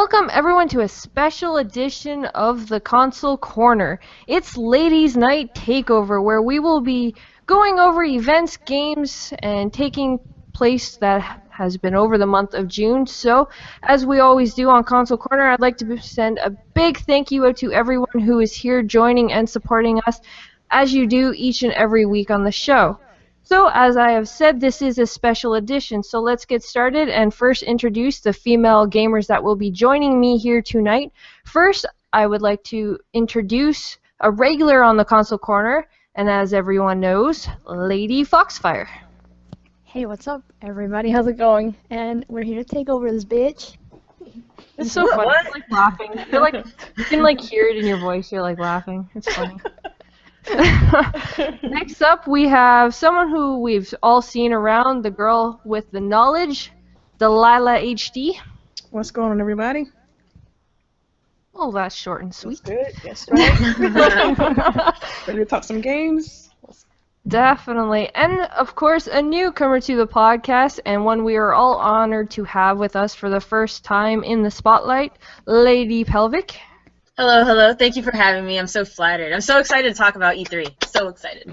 welcome everyone to a special edition of the Console Corner. It's Ladies' Night Takeover, where we will be going over events, games, and taking place that has been over the month of June. So, as we always do on Console Corner, I'd like to send a big thank you out to everyone who is here joining and supporting us, as you do each and every week on the show. So, as I have said, this is a special edition, so let's get started and first introduce the female gamers that will be joining me here tonight. First, I would like to introduce a regular on the Console Corner, and as everyone knows, Lady Foxfire. Hey, what's up, everybody? How's it going? And we're here to take over this bitch. It's so funny. You're like laughing. You're like, you can like hear it in your voice. You're like laughing. It's funny. Next up, we have someone who we've all seen around, the girl with the knowledge, Delilah HD. What's going on, everybody? Oh, that's short and sweet. That's good. That's right. Ready to talk some games? Definitely. And, of course, a newcomer to the podcast, and one we are all honored to have with us for the first time in the spotlight, Lady Pelvic. Hello, hello. Thank you for having me. I'm so flattered. I'm so excited to talk about E3. So excited.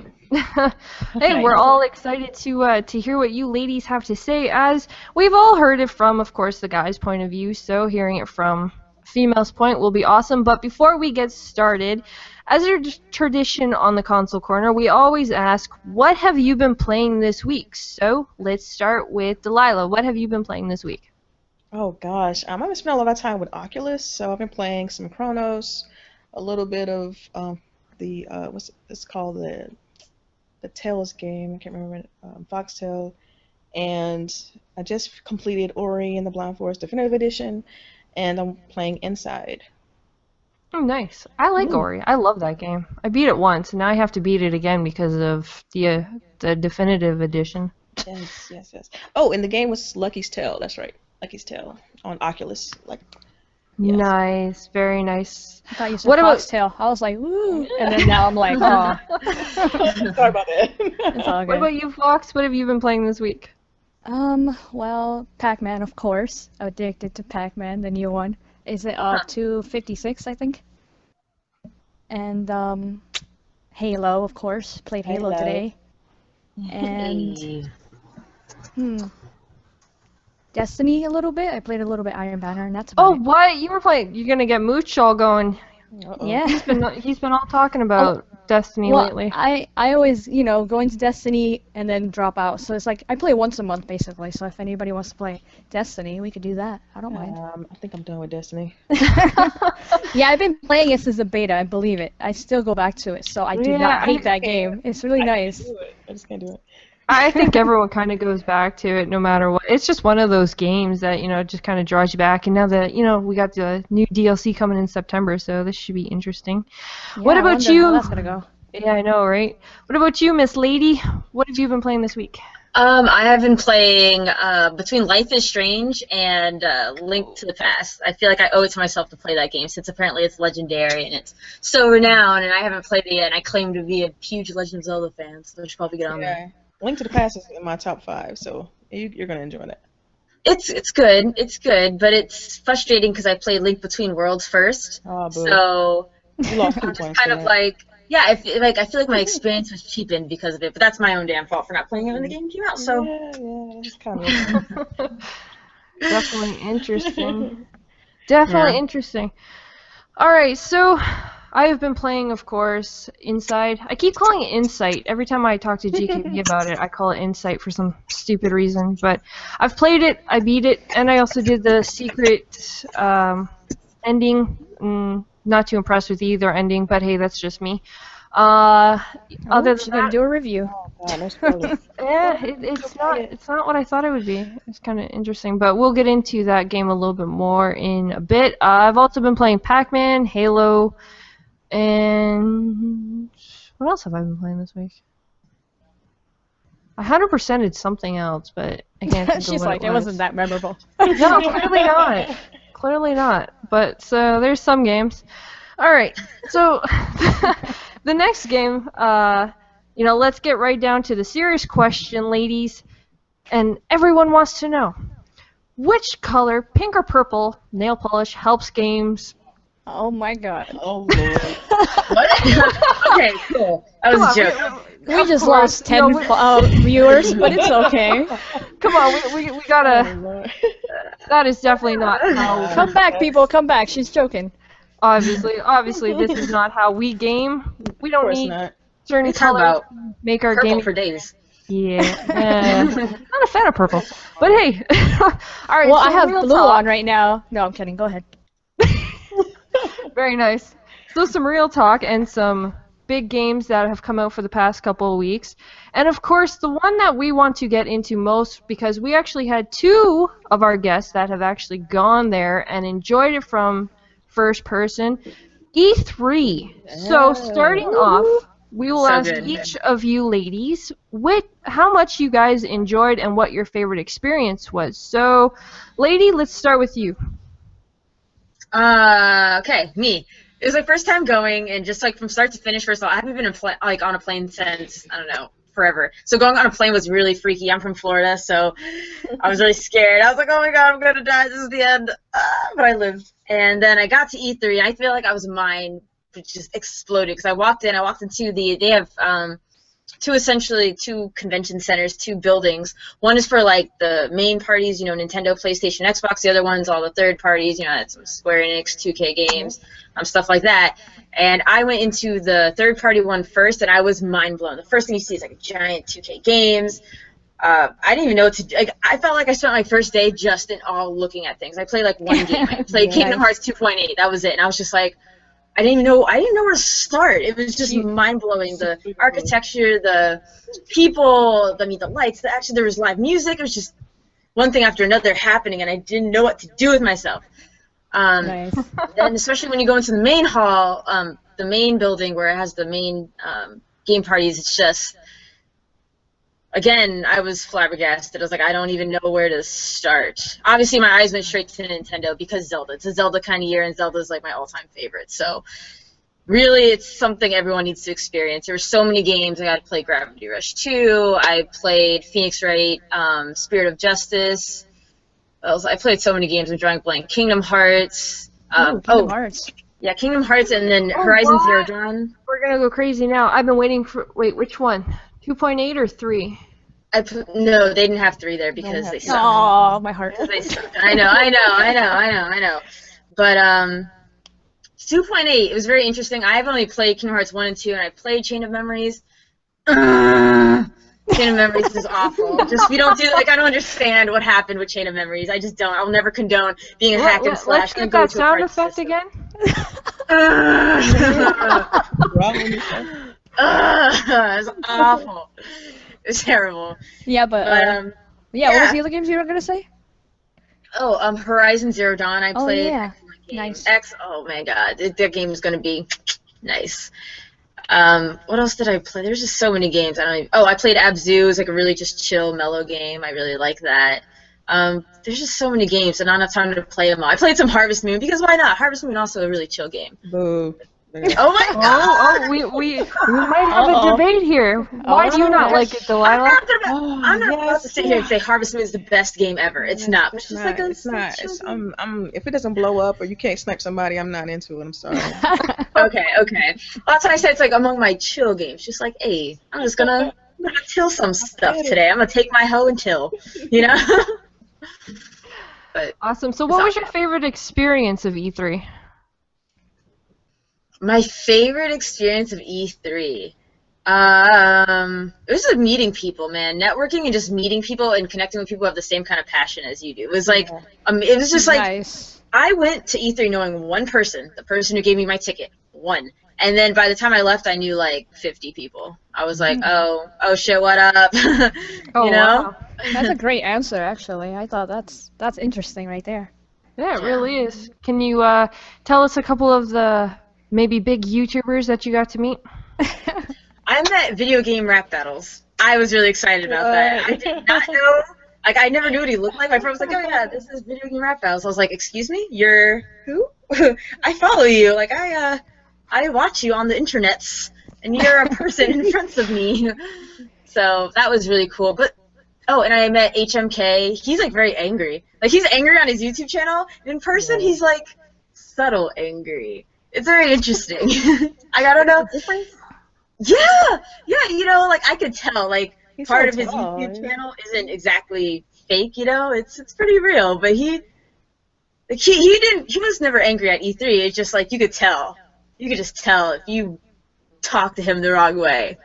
Hey, we're all excited to hear what you ladies have to say, as we've all heard it from, of course, the guys' point of view, so hearing it from females' point will be awesome. But before we get started, as a tradition on the Console Corner, we always ask, what have you been playing this week? So let's start with Delilah. What have you been playing this week? Oh gosh, I've been spending a lot of time with Oculus, so I've been playing some Chronos, a little bit of the what's it's called, the Tales game. I can't remember Foxtail, and I just completed Ori and the Blind Forest Definitive Edition, and I'm playing Inside. Oh, nice. I like Ori. I love that game. I beat it once, and now I have to beat it again because of the Definitive Edition. Yes. Oh, and the game was Lucky's Tale. That's right. Lucky's Tale on Oculus. Yes. Nice, very nice. I thought you said Foxtail. I was like, woo! And then now I'm like, oh. Sorry about that. It's all good. What about you, Fox? What have you been playing this week? Well, Pac-Man, of course. Addicted to Pac-Man, the new one. Is it 256, I think? And Halo, of course. Played Halo today. And Destiny a little bit. I played a little bit Iron Banner, and that's about it. What? You were playing? You're gonna get Mooch all going. Uh-oh. Yeah. He's been all talking about Destiny lately. I always, go into Destiny and then drop out. So it's like I play once a month basically. So if anybody wants to play Destiny, we could do that. I don't mind. I think I'm done with Destiny. Yeah, I've been playing it since the beta. I believe it. I still go back to it. So I do not hate that game. It's really nice. I just can't do it. I think everyone kind of goes back to it no matter what. It's just one of those games that, just kind of draws you back. And now that, we got the new DLC coming in September, so this should be interesting. Yeah, What about you? How that's gonna go. Yeah, I know, right? What about you, Miss Lady? What have you been playing this week? I have been playing between Life is Strange and Link to the Past. I feel like I owe it to myself to play that game since apparently it's legendary and it's so renowned, and I haven't played it yet, and I claim to be a huge Legend of Zelda fan, so I should probably get on there. Link to the Past is in my top 5, so you're gonna enjoy that. It's good, but it's frustrating because I played Link Between Worlds first, so you lost 2 I'm points just kind of like, yeah, I feel like my experience was cheapened because of it, but that's my own damn fault for not playing it when the game came out. So yeah, it's kind of Definitely interesting. Definitely interesting. All right, so I have been playing, of course, Inside. I keep calling it Insight. Every time I talk to GKB about it, I call it Insight for some stupid reason. But I've played it, I beat it, and I also did the secret ending. Not too impressed with either ending, but hey, that's just me. Other than She's gonna do a review. Oh, God, no spoilers. yeah, it's not what I thought it would be. It's kind of interesting, but we'll get into that game a little bit more in a bit. I've also been playing Pac-Man, Halo, and what else have I been playing this week? I 100%ed something else, but I can't think of She's what like, it wasn't that memorable. No, clearly not. Clearly not. But so there's some games. All right. So the next game, let's get right down to the serious question, ladies, and everyone wants to know. which color, pink or purple, nail polish helps games? Oh my god. Oh Lord. What? Okay, cool. That Come was on, a joke. We just come on, lost 10 you know, viewers, but it's okay. come on, we Oh gotta. Lord. That is definitely not how. Come back, people, come back. She's joking. Obviously, this is not how we game. We Of don't course need not. certain What are you talking colors about? to make our Purple gaming. for days. Yeah, not a fan of purple. But hey, all right. Well, so I have real blue talk. on right now. No, I'm kidding. Go ahead. Very nice. So some real talk and some big games that have come out for the past couple of weeks. And of course, the one that we want to get into most, because we actually had two of our guests that have actually gone there and enjoyed it from first person, E3. So starting off, we will So ask good. each of you ladies how much you guys enjoyed and what your favorite experience was. So, lady, let's start with you. Okay, me. It was my first time going, and just like from start to finish. First of all, I haven't been on a plane since I don't know forever. So going on a plane was really freaky. I'm from Florida, so I was really scared. I was like, oh my god, I'm gonna die. This is the end. But I lived, and then I got to E3, and I feel like I was mine just exploded because I walked into they have two convention centers, two buildings. One is for like the main parties, you know, Nintendo, PlayStation, Xbox. The other one's all the third parties, you know, that's some Square Enix, 2K games, stuff like that. And I went into the third party one first, and I was mind blown. The first thing you see is like a giant 2K games. I didn't even know what to do. Like, I felt like I spent my first day just in all looking at things. I played like one game. I played Kingdom Hearts 2.8. That was it. And I was just like, I didn't even know where to start. It was just mind blowing. The architecture, the people, the lights, actually there was live music. It was just one thing after another happening, and I didn't know what to do with myself. Nice. And especially when you go into the main hall, the main building where it has the main game parties, it's just, again, I was flabbergasted. I was like, I don't even know where to start. Obviously, my eyes went straight to Nintendo because Zelda. It's a Zelda kind of year, and Zelda's like my all-time favorite. So, really, it's something everyone needs to experience. There were so many games. I got to play Gravity Rush 2. I played Phoenix Wright, Spirit of Justice. I played so many games. I'm drawing a blank. Kingdom Hearts. Kingdom Hearts. Yeah, Kingdom Hearts, and then Oh, Horizon what? Zero Dawn. We're gonna go crazy now. I've been waiting for. Wait, which one? 2.8 or 3? No, they didn't have 3 there because they sucked. Oh, my heart. They sucked. I know. But 2.8, it was very interesting. I've only played Kingdom Hearts 1 and 2, and I played Chain of Memories. Chain of Memories is awful. Just we don't do I don't understand what happened with Chain of Memories. I just don't. I'll never condone being a hack and slash. Let's get that sound effect again. It's awful. It's terrible. Yeah, but what was the other games you were gonna say? Horizon Zero Dawn. I played. yeah. Nice. Nice. Oh my god, that game is gonna be nice. What else did I play? There's just so many games. I played Abzu. It's like a really just chill, mellow game. I really like that. There's just so many games, and not enough time to play them all. I played some Harvest Moon because why not? Harvest Moon also a really chill game. Boo. Oh my god! We might have a debate here. Why do you not like it, Delilah? I'm not about to sit here and say Harvest Moon is the best game ever. It's not. It's not. It's not. It's, if it doesn't blow up or you can't snipe somebody, I'm not into it. I'm sorry. Okay. Well, that's what I said. It's like among my chill games. Just like, hey, I'm gonna till some stuff today. I'm gonna take my hoe and till, you know. But Awesome. So, what was your favorite experience of E3? my favorite experience of E3. It was like meeting people, man. Networking and just meeting people and connecting with people who have the same kind of passion as you do. It was like, it was just like, Nice. I went to E3 knowing one person, the person who gave me my ticket, one. And then by the time I left, I knew like 50 people. I was like, oh shit, what up? Oh, you know? wow. That's a great answer, actually. I thought that's interesting right there. Yeah, it really is. Can you tell us a couple of the maybe big YouTubers that you got to meet? I met video game rap battles. I was really excited about that. I did not know. Like, I never knew what he looked like. My friend was like, oh, yeah, this is video game rap battles. I was like, excuse me? You're who? I follow you. Like, I watch you on the internets, and you're a person in front of me. So that was really cool. But Oh, and I met HMK. He's like very angry. Like he's angry on his YouTube channel. In person, Yeah. he's like subtle angry. It's very interesting. I don't know. Different? Yeah, yeah. Like I could tell. Like He's part so of his tall. YouTube channel isn't exactly fake. It's pretty real. But he was never angry at E3. It's just like you could tell. You could just tell if you talk to him the wrong way.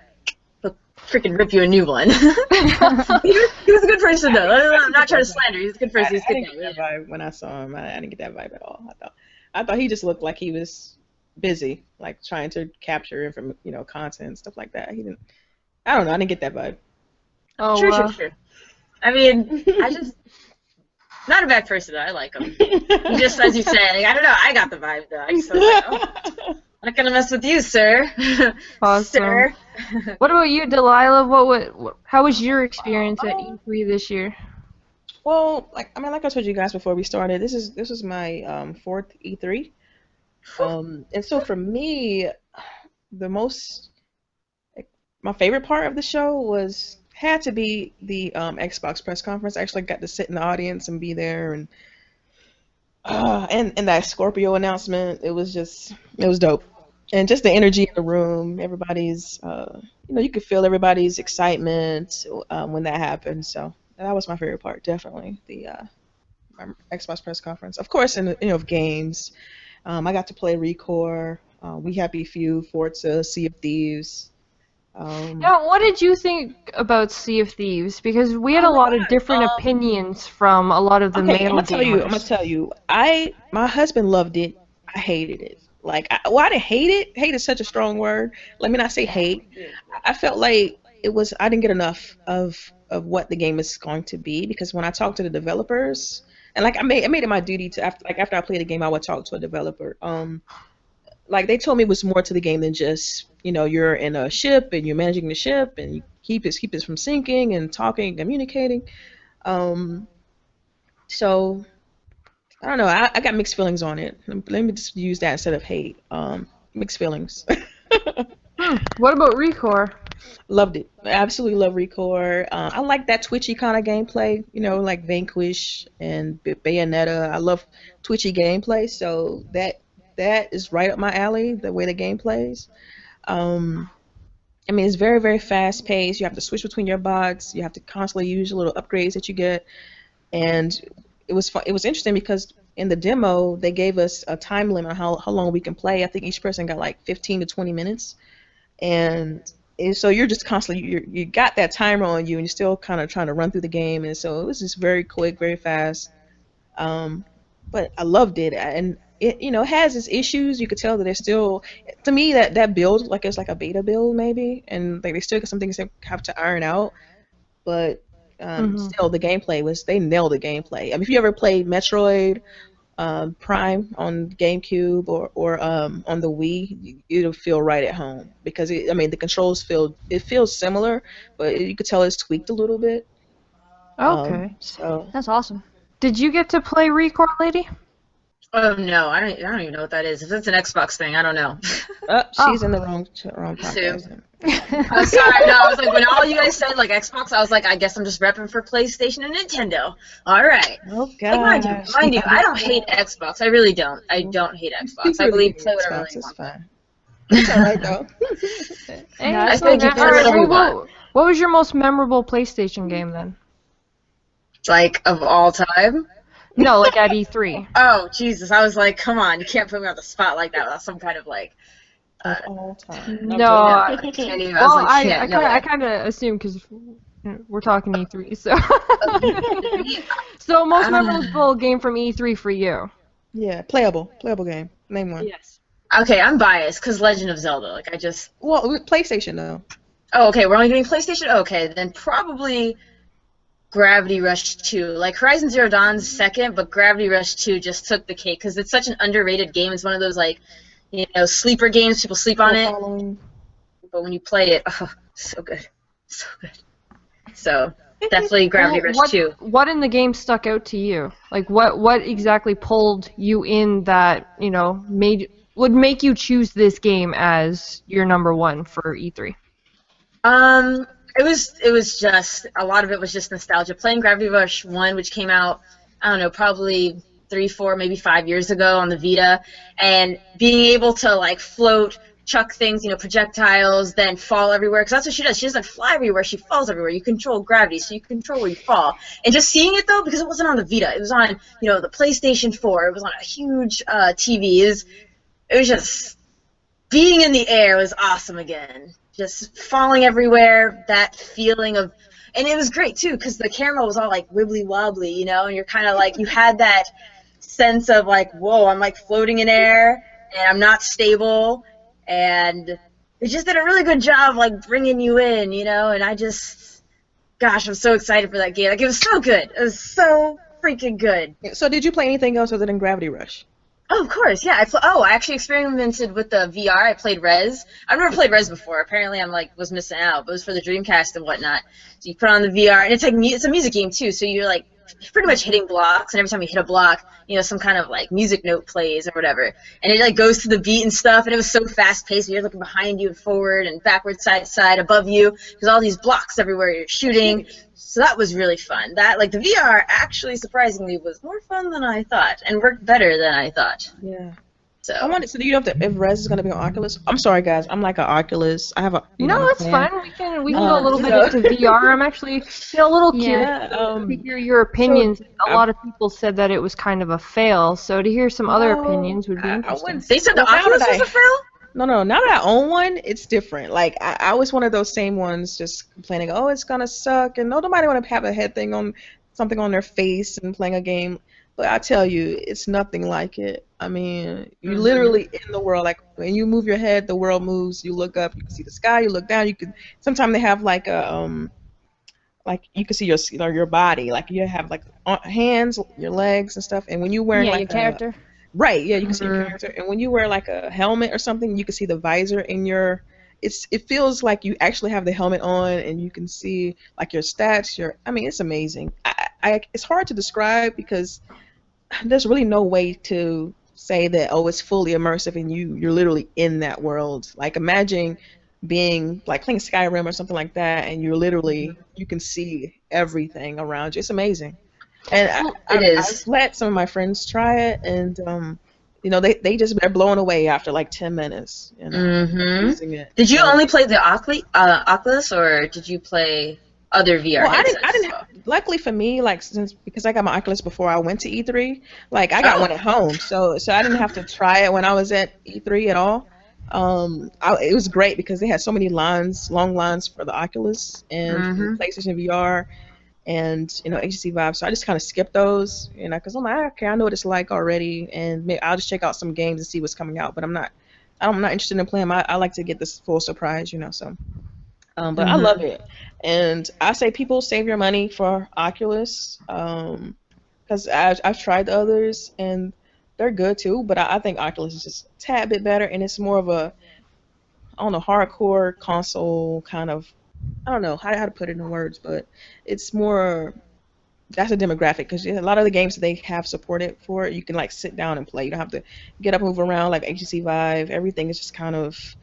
He'll freaking rip you a new one. he was a good person though. I'm not trying to slander. He's a good person. He's a I good didn't get guy. that vibe when I saw him. I didn't get that vibe at all. I thought he just looked like he was busy, like trying to capture from content and stuff like that. He didn't. I don't know. I didn't get that vibe. Oh, Sure. I mean, I just not a bad person though. I like him. He just, as you say, like, I don't know. I got the vibe though. I just was like, oh, not gonna mess with you, sir. Awesome. Sir. What about you, Delilah? How was your experience at E3 this year? Well, like I told you guys before we started, this was my fourth E3, and so for me, the most my favorite part of the show had to be the Xbox press conference. I actually got to sit in the audience and be there, and that Scorpio announcement. It was dope, and just the energy in the room. Everybody's you could feel everybody's excitement when that happened. So that was my favorite part, definitely the my Xbox press conference. Of course, in of games, I got to play Recore, We Happy Few, Forza, Sea of Thieves. Now, what did you think about Sea of Thieves? Because we had a lot of different opinions from a lot of the male gamers. I'm gonna tell you. My husband loved it. I hated it. Like, I didn't hate it. Hate is such a strong word. Let me not say hate. I felt like I didn't get enough of what the game is going to be, because when I talked to the developers, and like I made it my duty to after I played the game, I would talk to a developer. Like they told me it was more to the game than just you're in a ship and you're managing the ship and you keep it from sinking and talking, communicating. So I don't know. I got mixed feelings on it. Let me just use that instead of hate. Mixed feelings. What about Recore? Loved it. I absolutely love Recore. I like that twitchy kind of gameplay. Like Vanquish and Bayonetta. I love twitchy gameplay. So that is right up my alley. The way the game plays. I mean, it's very, very fast paced. You have to switch between your bots. You have to constantly use your little upgrades that you get. And it was fun. It was interesting because in the demo they gave us a time limit on how long we can play. I think each person got like 15 to 20 minutes, and so you're just constantly you got that timer on you, and you're still kind of trying to run through the game. And so it was just very quick, very fast. But I loved it, and it has its issues. You could tell that there's still, to me, that build like it's like a beta build maybe, and like they still got some things they have to iron out. But still, the gameplay they nailed the gameplay. I mean, if you ever played Metroid Prime on GameCube or on the Wii, it'll feel right at home because the controls feels similar, but you could tell it's tweaked a little bit. Okay. So That's awesome. Did you get to play Recore, lady? Oh no, I don't even know what that is. If it's an Xbox thing, I don't know. She's in the wrong podcast. I'm sorry. No, I was like, when all you guys said like Xbox, I was like, I guess I'm just repping for PlayStation and Nintendo. All right. Oh God. Like, mind you, I don't hate Xbox. I really don't. I don't hate Xbox. I believe play whatever Xbox you is want. fine. It's alright though. Hey, I so think you now- can do whatever you want. what was your most memorable PlayStation game then? Like of all time. No, like at E3. Oh Jesus! I was like, come on, you can't put me on the spot like that without some kind of like. Of all time. No, I can't even. well, I was like, I kind of assumed because we're talking E3, so. So most memorable game from E3 for you? Yeah, playable game. Name one. Yes. Okay, I'm biased because Legend of Zelda. Like I just. Well, with PlayStation though. Oh, okay. We're only getting PlayStation. Okay, then probably Gravity Rush 2. Like Horizon Zero Dawn's second, but Gravity Rush 2 just took the cake because it's such an underrated game. It's one of those like, sleeper games. People sleep on it, but when you play it, oh, so good, so good. So definitely Gravity Rush 2. What in the game stuck out to you? Like what exactly pulled you in that would make you choose this game as your number one for E3? Um, it was just a lot of it was just nostalgia. Playing Gravity Rush 1, which came out, I don't know, probably 3, 4, maybe 5 years ago on the Vita, and being able to like float, chuck things, projectiles, then fall everywhere. Because that's what she does. She doesn't fly everywhere. She falls everywhere. You control gravity, so you control where you fall. And just seeing it though, because it wasn't on the Vita, it was on the PlayStation 4. It was on a huge TV. It was just being in the air was awesome again. Just falling everywhere, that feeling of, and it was great too because the camera was all like wibbly wobbly, and you're kind of like you had that sense of like, whoa, I'm like floating in air and I'm not stable, and it just did a really good job like bringing you in, and gosh, I'm so excited for that game. Like it was so good. It was so freaking good. So did you play anything else other than Gravity Rush? Oh, of course, yeah. I actually experimented with the VR. I played Res. I've never played Res before. Apparently, was missing out. But it was for the Dreamcast and whatnot. So you put on the VR, and it's a music game too. So you're like pretty much hitting blocks, and every time you hit a block, some kind of like music note plays or whatever, and it like goes to the beat and stuff. And it was so fast paced. You're looking behind you and forward and backward, side to side, above you. There's all these blocks everywhere. You're shooting. So that was really fun. That like the VR actually surprisingly was more fun than I thought and worked better than I thought. Yeah. So I wanted to. Do you know if Res is gonna be on Oculus? I'm sorry, guys. I'm like an Oculus. I have a. No, I'm a it's fan. fine. We can go a little bit into VR. I'm actually a little curious Yeah. to hear your opinions. A lot of people said that it was kind of a fail, so to hear some other opinions would be I interesting. wouldn't. they said the Well, now Oculus that was I- a fail? No, now that I own one, it's different. Like I was one of those same ones, just complaining, oh, it's gonna suck, and no, nobody want to have a head thing on something on their face and playing a game. But I tell you, it's nothing like it. I mean, you're literally in the world. Like when you move your head, the world moves. You look up, you can see the sky. You look down, you can. Sometimes they have like a like you can see your body. Like you have like hands, your legs and stuff. And when you wearing Yeah, like your character. right, yeah, you can see your character. And when you wear like a helmet or something, you can see the visor in your. It feels like you actually have the helmet on, and you can see like your stats. I mean, it's amazing. It's hard to describe because there's really no way to say that it's fully immersive and you're literally in that world. Like imagine being like playing Skyrim or something like that, and you can see everything around you. It's amazing. And I've let some of my friends try it, and they're blown away after like 10 minutes. Using it. Did you only play the Oculus, or did you play other VR Well, headsets? I didn't. Luckily for me, like because I got my Oculus before I went to E3, like I got one at home, so I didn't have to try it when I was at E3 at all. It was great because they had so many long lines for the Oculus and for the PlayStation VR and HTC Vive. So I just kind of skipped those, because I'm like, okay, I know what it's like already, and maybe I'll just check out some games and see what's coming out. But I'm not interested in playing. I like to get this full surprise, So, but I love it, and I say people save your money for Oculus, because I've tried the others and they're good too. But I think Oculus is just a tad bit better, and it's more of a hardcore console kind of. I don't know how to put it in words, but it's more. That's a demographic because a lot of the games that they have supported for it, you can like sit down and play. You don't have to get up and move around like HTC Vive. Everything is just kind of,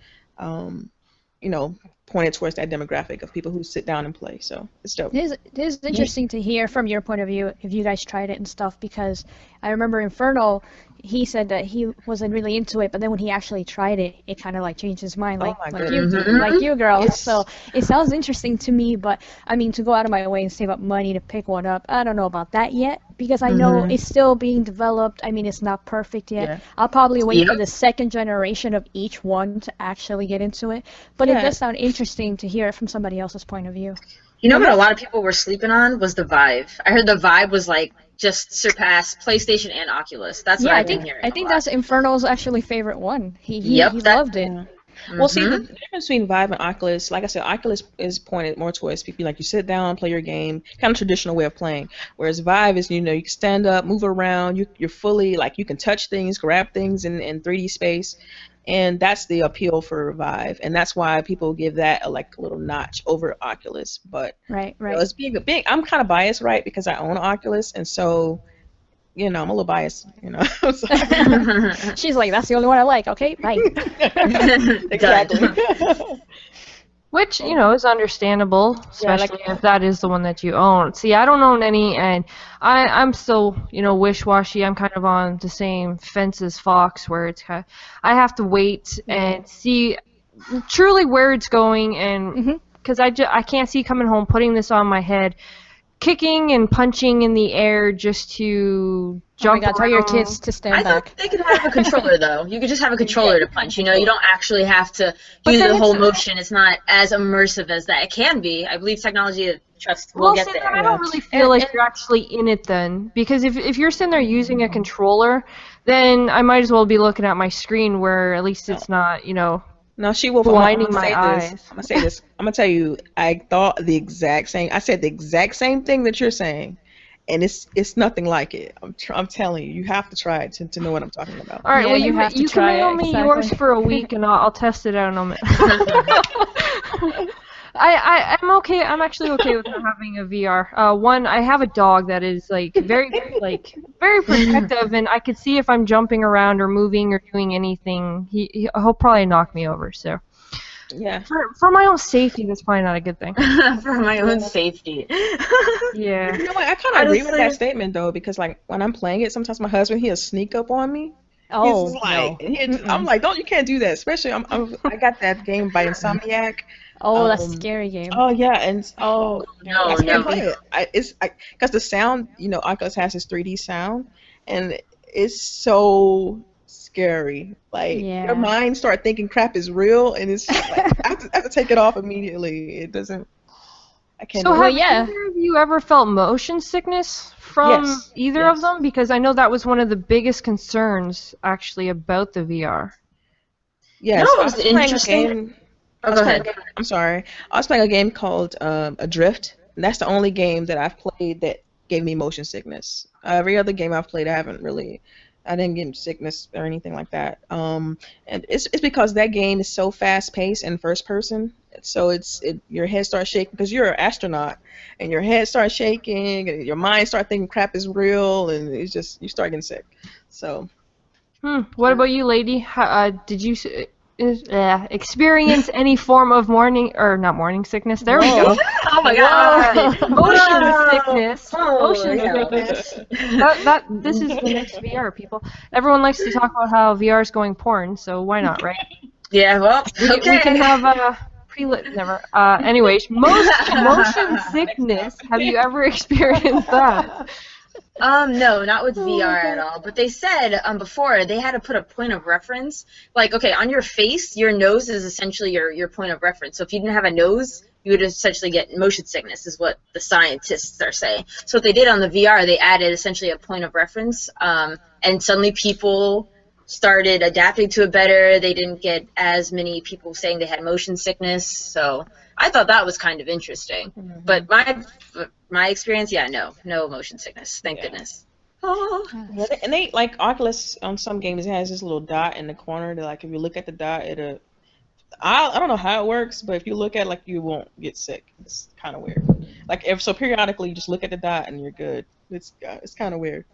pointed towards that demographic of people who sit down and play. So it's dope. It is interesting to hear from your point of view if you guys tried it and stuff, because I remember Inferno, he said that he wasn't really into it, but then when he actually tried it, it kind of like changed his mind, like you girls. So it sounds interesting to me, but I mean, to go out of my way and save up money to pick one up, I don't know about that yet, because I know it's still being developed. I mean, it's not perfect yet. Yeah. I'll probably wait for the second generation of each one to actually get into it, but it does sound interesting to hear it from somebody else's point of view. You know what a lot of people were sleeping on was the Vive. I heard the Vive was like just surpassed PlayStation and Oculus. That's what I've been hearing. I think that's Inferno's actually favorite one. He loved it. Yeah. Well, see, the difference between Vive and Oculus, like I said, Oculus is pointed more towards people like you sit down, play your game, kind of traditional way of playing. Whereas Vive is, you can stand up, move around, you're fully, like, you can touch things, grab things in 3D space. And that's the appeal for Vive, and that's why people give that a little notch over Oculus. But right. It's being I'm kind of biased, right? Because I own an Oculus, and so I'm a little biased, She's like, that's the only one I like. Okay, bye. Exactly. Which, is understandable, Yeah, like especially if that is the one that you own. See, I don't own any, and I'm still, wish-washy. I'm kind of on the same fence as Fox, where I have to wait and see truly where it's going, and because I can't see coming home, putting this on my head, kicking and punching in the air just to jump around. Tell your kids to stand back. Thought they could have a controller though. You could just have a controller to punch. You don't actually have to do the whole motion. It's not as immersive as that. It can be. I believe technology will get there. I don't really feel like you're actually in it then, because if you're sitting there using a controller, then I might as well be looking at my screen where at least it's not, No, she will blinding my eyes. I'm gonna say this. I'm gonna tell you. I thought the exact same. I said the exact same thing that you're saying, and it's nothing like it. I'm telling you. You have to try it to know what I'm talking about. All right. Yeah, Well, you have to you try can mail it, me exactly. yours for a week, and I'll test it out in a minute. I'm okay. I'm actually okay with not having a VR. I have a dog that is very protective, and I could see if I'm jumping around or moving or doing anything, he'll probably knock me over. So Yeah. for my own safety, that's probably not a good thing. For my own safety. Yeah. You know what? I kind of agree with that statement though, because like when I'm playing it, sometimes my husband he'll sneak up on me. Oh, He's just like, I'm like, you can't do that. Especially I got that game by Insomniac. Oh, that's a scary game. Oh yeah, and No, I can't no. play it. Because the sound, Oculus has this 3D sound, and it's so scary. Like Yeah. your mind start thinking crap is real, and it's just like I have to take it off immediately. It doesn't. I can't. So do it. have either of you ever felt motion sickness from Yes, either of yes. them? Because I know that was one of the biggest concerns actually about the VR. Yes, No, I it was was playing a interesting. game. Oh, go ahead. I'm sorry. I was playing a game called Adrift, and that's the only game that I've played that gave me motion sickness. Every other game I've played, I didn't get sickness or anything like that. And it's because that game is so fast paced and first person. So your head starts shaking because you're an astronaut, and your head starts shaking, and your mind starts thinking crap is real, and it's just you start getting sick. So. What about you, lady? Did you experience any form of not morning sickness? There we go. Oh my god. Motion sickness. Motion yeah. sickness. This is the next VR, people. Everyone likes to talk about how VR is going porn, so why not, right? Yeah, well, We okay. can have pre-lit. Never. Anyways, motion sickness. Have you ever experienced that? No, not with VR at all. But they said before they had to put a point of reference. Like, okay, on your face, your nose is essentially your point of reference. So if you didn't have a nose, you would essentially get motion sickness, is what the scientists are saying. So what they did on the VR, they added essentially a point of reference, and suddenly people started adapting to it better. They didn't get as many people saying they had motion sickness. So I thought that was kind of interesting. Mm-hmm. But my experience, yeah, no motion sickness. Thank goodness. Oh. Yeah, and they like Oculus on some games. It has this little dot in the corner that, like, if you look at the dot, I don't know how it works, but if you look at it, like, you won't get sick. It's kind of weird. Like, periodically you just look at the dot and you're good. It's kind of weird.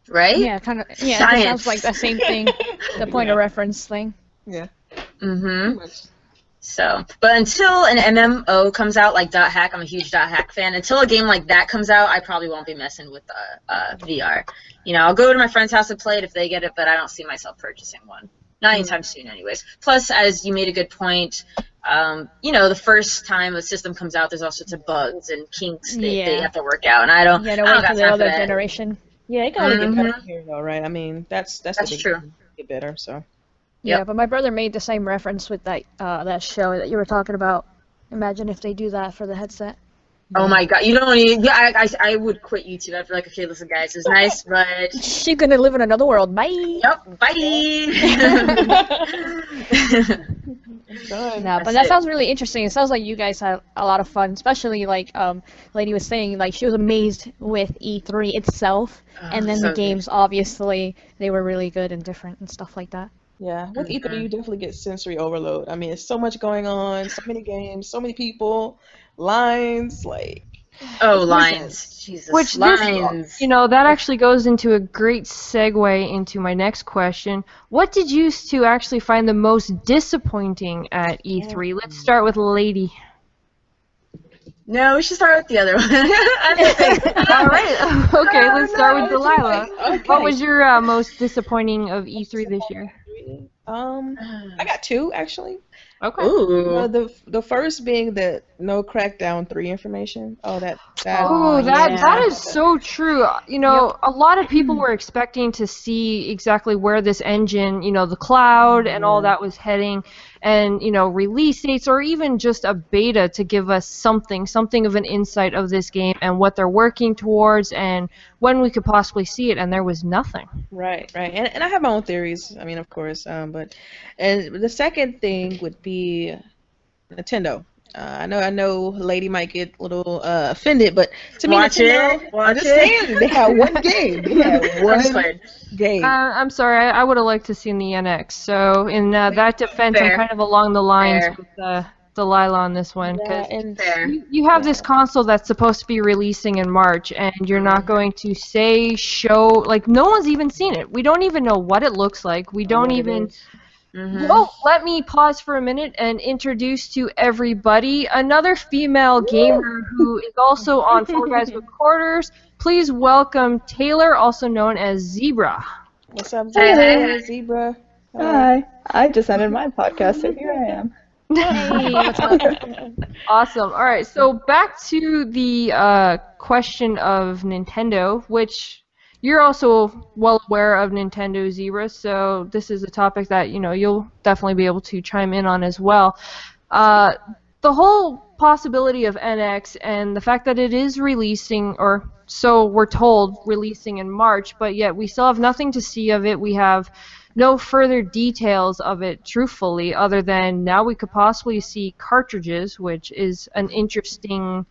Right? Yeah, kind of. Yeah, it Science. sounds like the same thing. The point of reference thing. Yeah. Mm-hmm. So, but until an MMO comes out like Dot Hack, I'm a huge Dot Hack fan. Until a game like that comes out, I probably won't be messing with VR. I'll go to my friend's house and play it if they get it, but I don't see myself purchasing one. Not anytime soon, anyways. Plus, as you made a good point, the first time a system comes out, there's all sorts of bugs and kinks that they have to work out, and I don't Yeah, to got wait for time the for other that. generation. Yeah, it can only get better from here, though, right? I mean, that's true. Get better, so. Yeah, but my brother made the same reference with that show that you were talking about. Imagine if they do that for the headset. Oh my god, you don't even. Yeah, I would quit YouTube. I'd be like, okay, listen, guys, it was nice, but. She's gonna live in another world. Bye. Yep, bye. No, but that sounds really interesting. It sounds like you guys had a lot of fun, especially like Lady was saying, like she was amazed with E3 itself, and then so the games obviously they were really good and different and stuff like that. Yeah, with E3 you definitely get sensory overload. I mean, it's so much going on, so many games, so many people, lines, like Oh, It's lines. Jesus, Which lines. that actually goes into a great segue into my next question. What did you two actually find the most disappointing at E3? Let's start with Lady. No, we should start with the other one. I think. All right. Okay, let's start with No, Delilah. okay. What was your most disappointing of E3 this year? I got two actually. Okay. Ooh. The first being the no Crackdown 3 information. Oh, that Oh, yeah. that is so true. A lot of people were expecting to see exactly where this engine, the cloud and all that was heading, and release dates or even just a beta to give us something of an insight of this game and what they're working towards and when we could possibly see it, and there was nothing. Right, right. And I have my own theories. I mean, of course. And the second thing would be Nintendo. I know, Lady might get a little offended, but to me, Watch Nintendo, it. Watch understand they had one game. They had one game. I'm sorry, I would have liked to seen the NX. So in that defense, I'm Fair. kind of along the lines Fair. with Delilah on this one. Yeah, 'Cause and Fair. you have this console that's supposed to be releasing in March, and you're not going to show, like, no one's even seen it. We don't even know what it looks like. We don't even. Mhm. Well, let me pause for a minute and introduce to everybody another female gamer who is also on Four Guys with Quarters. Please welcome Taylor, also known as Zebra. What's up, Hey. Zebra? Hi. I just ended my podcast, so here I am. Hey, what's up? Awesome. All right, so back to the question of Nintendo, which you're also well aware of Nintendo Zebra, so this is a topic that you'll definitely be able to chime in on as well. The whole possibility of NX and the fact that it is releasing, or so we're told, releasing in March, but yet we still have nothing to see of it. We have no further details of it, truthfully, other than now we could possibly see cartridges, which is an interesting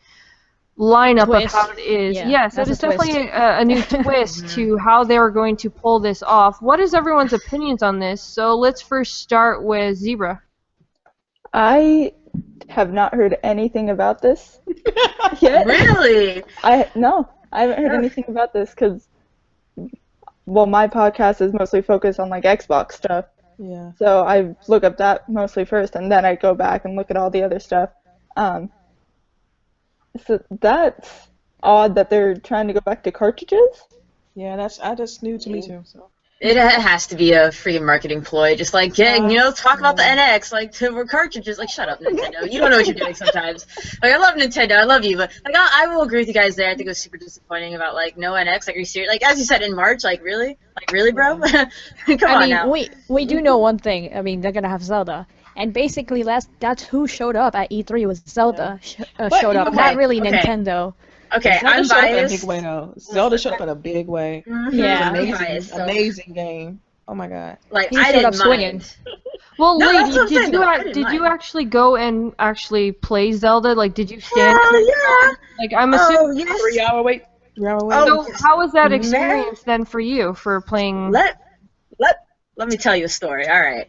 lineup Twist. of how it is. Yeah, Yes, that's it is a twist. definitely a new twist to how they're going to pull this off. What is everyone's opinions on this? So let's first start with Zebra. I have not heard anything about this yet. Really? No, I haven't heard anything about this because, well, my podcast is mostly focused on like Xbox stuff. Yeah. So I look up that mostly first, and then I go back and look at all the other stuff. So that's odd that they're trying to go back to cartridges. Yeah, that's new to me too. So. It has to be a freaking marketing ploy. Just like, talk about the NX, like, we're cartridges. Like, shut up, Nintendo. You don't know what you're doing sometimes. Like, I love Nintendo. I love you. But, like, I will agree with you guys there. I think it was super disappointing about, like, no NX. Like, are you serious? Like, as you said, in March, like, really? Like, really, bro? Come on now. we do know one thing. I mean, they're gonna have Zelda, and basically that's who showed up at E3 was Zelda showed up, okay, not really okay. Nintendo. Okay, Zelda I'm showed up in a biased. big way though. Zelda showed up in a big way. Yeah. I'm Amazing, biased, so, amazing game. Oh my god. like, He I showed didn't up swinging. mind. Well, No, that's Lady, what I'm saying, though. I didn't did you mind. actually go and actually play Zelda? Like, did you stand? Hell yeah! Like, I'm Oh, assuming. yes! 3 hour wait. 3 hour wait. Oh, So, how was that man. experience then for you for playing? Let me tell you a story. All right.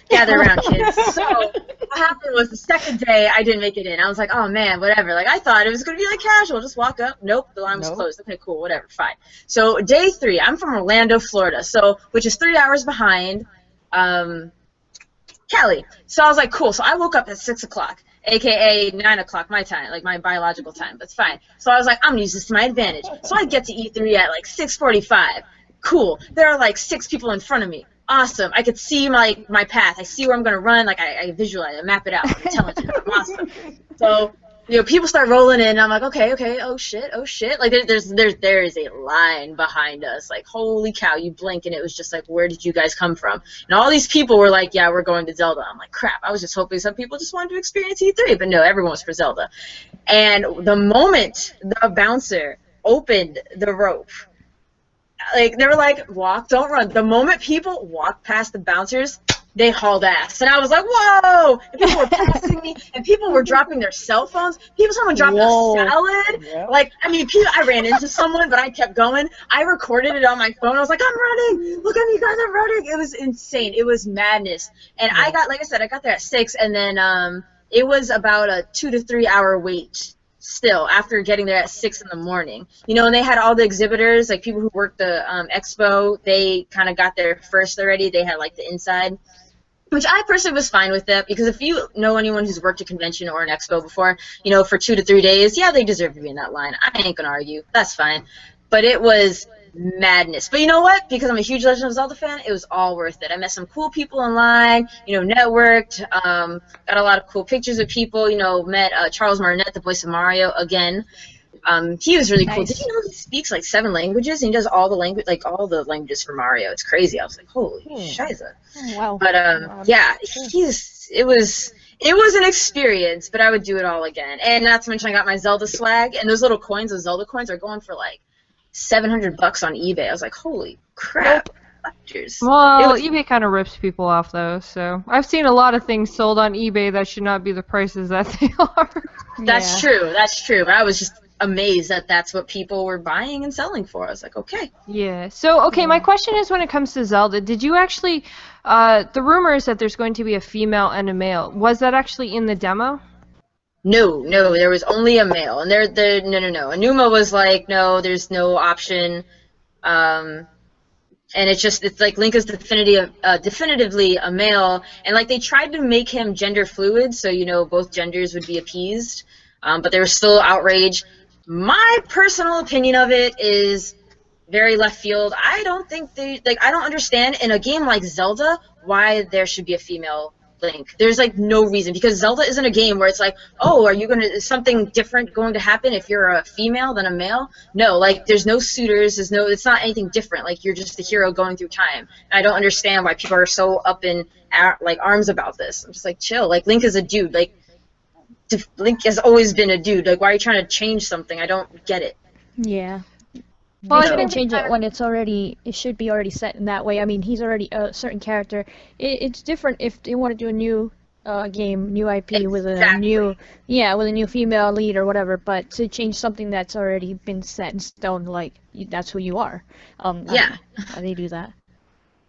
Gather around, kids. So what happened was the second day I didn't make it in. I was like, oh man, whatever. Like I thought it was gonna be like casual, just walk up. Nope, the line was closed. Okay, cool, whatever, fine. So day 3, I'm from Orlando, Florida, so which is 3 hours behind Cali. So I was like, cool. So I woke up at 6 o'clock, aka 9 o'clock my time, like my biological time. That's fine. So I was like, I'm gonna use this to my advantage. So I get to E3 at like 6:45. Cool. There are like 6 people in front of me. Awesome. I could see my path. I see where I'm gonna run. Like I visualize, I map it out. I'm intelligent. I'm awesome. So people start rolling in. And I'm like, okay. Oh shit. Like there is a line behind us. Like holy cow. You blink and it was just like, where did you guys come from? And all these people were like, yeah, we're going to Zelda. I'm like, crap. I was just hoping some people just wanted to experience E3, but no, everyone was for Zelda. And the moment the bouncer opened the rope. Like they were like, walk, don't run. The moment people walked past the bouncers, they hauled ass, and I was like, whoa! And people were passing me, and people were dropping their cell phones. Someone dropped a salad. Yeah. Like, I mean, I ran into someone, but I kept going. I recorded it on my phone. I was like, I'm running. Look at me, guys, I'm running. It was insane. It was madness. And like I said, I got there at 6, and then it was about a 2 to 3 hour wait. still, after getting there at 6 in the morning. You know, and they had all the exhibitors, like people who worked the expo, they kind of got there first already. They had, like, the inside, which I personally was fine with that, because if you know anyone who's worked a convention or an expo before, you know, for 2 to 3 days, yeah, they deserve to be in that line. I ain't gonna argue. That's fine. But it was madness. But you know what? Because I'm a huge Legend of Zelda fan, it was all worth it. I met some cool people online, you know, networked, got a lot of cool pictures of people, you know, met Charles Martinet, the voice of Mario, again. He was really cool. Nice. Did you know he speaks like 7 languages, and he does all the languages for Mario? It's crazy. I was like, holy shiza. Oh, wow. But yeah, it was an experience, but I would do it all again. And not to mention, I got my Zelda swag, and those little coins, those Zelda coins, are going for like $700 on eBay. I was like, holy crap. Well, eBay kind of rips people off, though, so I've seen a lot of things sold on eBay that should not be the prices that they are. That's true, but I was just amazed that that's what people were buying and selling for. I was like, okay. Yeah. So, okay, my question is, when it comes to Zelda, did you actually, the rumor is that there's going to be a female and a male. Was that actually in the demo? No, there was only a male, and no. Anuma was like, no, there's no option, and it's like Link is definitively a male, and like they tried to make him gender fluid, so you know both genders would be appeased, but there was still outrage. My personal opinion of it is very left field. I don't think I don't understand in a game like Zelda why there should be a female Link. There's like no reason, because Zelda isn't a game where it's like, oh, is something different going to happen if you're a female than a male? No, like there's no suitors, it's not anything different. Like you're just a hero going through time. And I don't understand why people are so up in like arms about this. I'm just like, chill. Like Link is a dude. Like Link has always been a dude. Like why are you trying to change something? I don't get it. Yeah. Well, They shouldn't change it when it should be already set in that way. I mean, he's already a certain character. It's different if they want to do a new game, new IP with a new female lead or whatever. But to change something that's already been set in stone, like that's who you are. Yeah. Why they do that?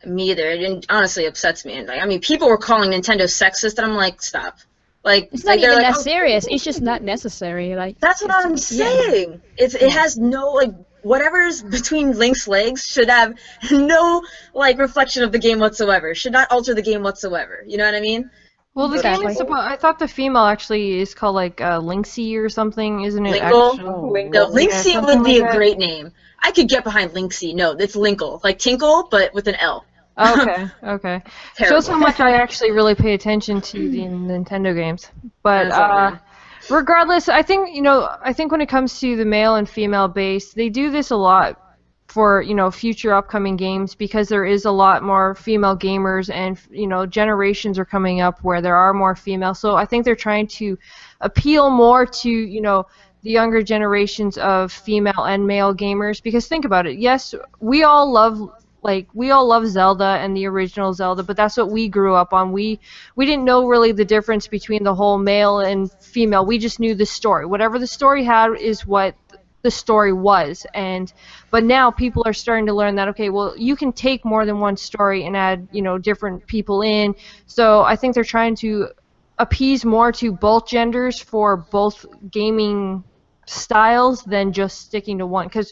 Me either. It honestly upsets me. Like, I mean, people were calling Nintendo sexist, and I'm like, stop. Like, it's not they're even like, that serious. It's just not necessary. Like that's what I'm saying. It has no like. Whatever's between Link's legs should have no like reflection of the game whatsoever. Should not alter the game whatsoever. You know what I mean? Well, the game is I thought the female actually is called like Linksy or something, isn't it? Linkle? No, Linkle. Linksy would be a great name. I could get behind Linksy. No, it's Linkle, like Tinkle, but with an L. Okay, okay. Shows how much I actually really pay attention to the Nintendo games. But regardless, I think when it comes to the male and female base, they do this a lot for future upcoming games, because there is a lot more female gamers, and generations are coming up where there are more female. So I think they're trying to appeal more to the younger generations of female and male gamers, because think about it. Yes, we all love Zelda and the original Zelda, but that's what we grew up on. We didn't know really the difference between the whole male and female. We just knew the story. Whatever the story had is what the story was. But now people are starting to learn that, okay, well, you can take more than one story and add, different people in. So I think they're trying to appease more to both genders for both gaming styles than just sticking to one. Because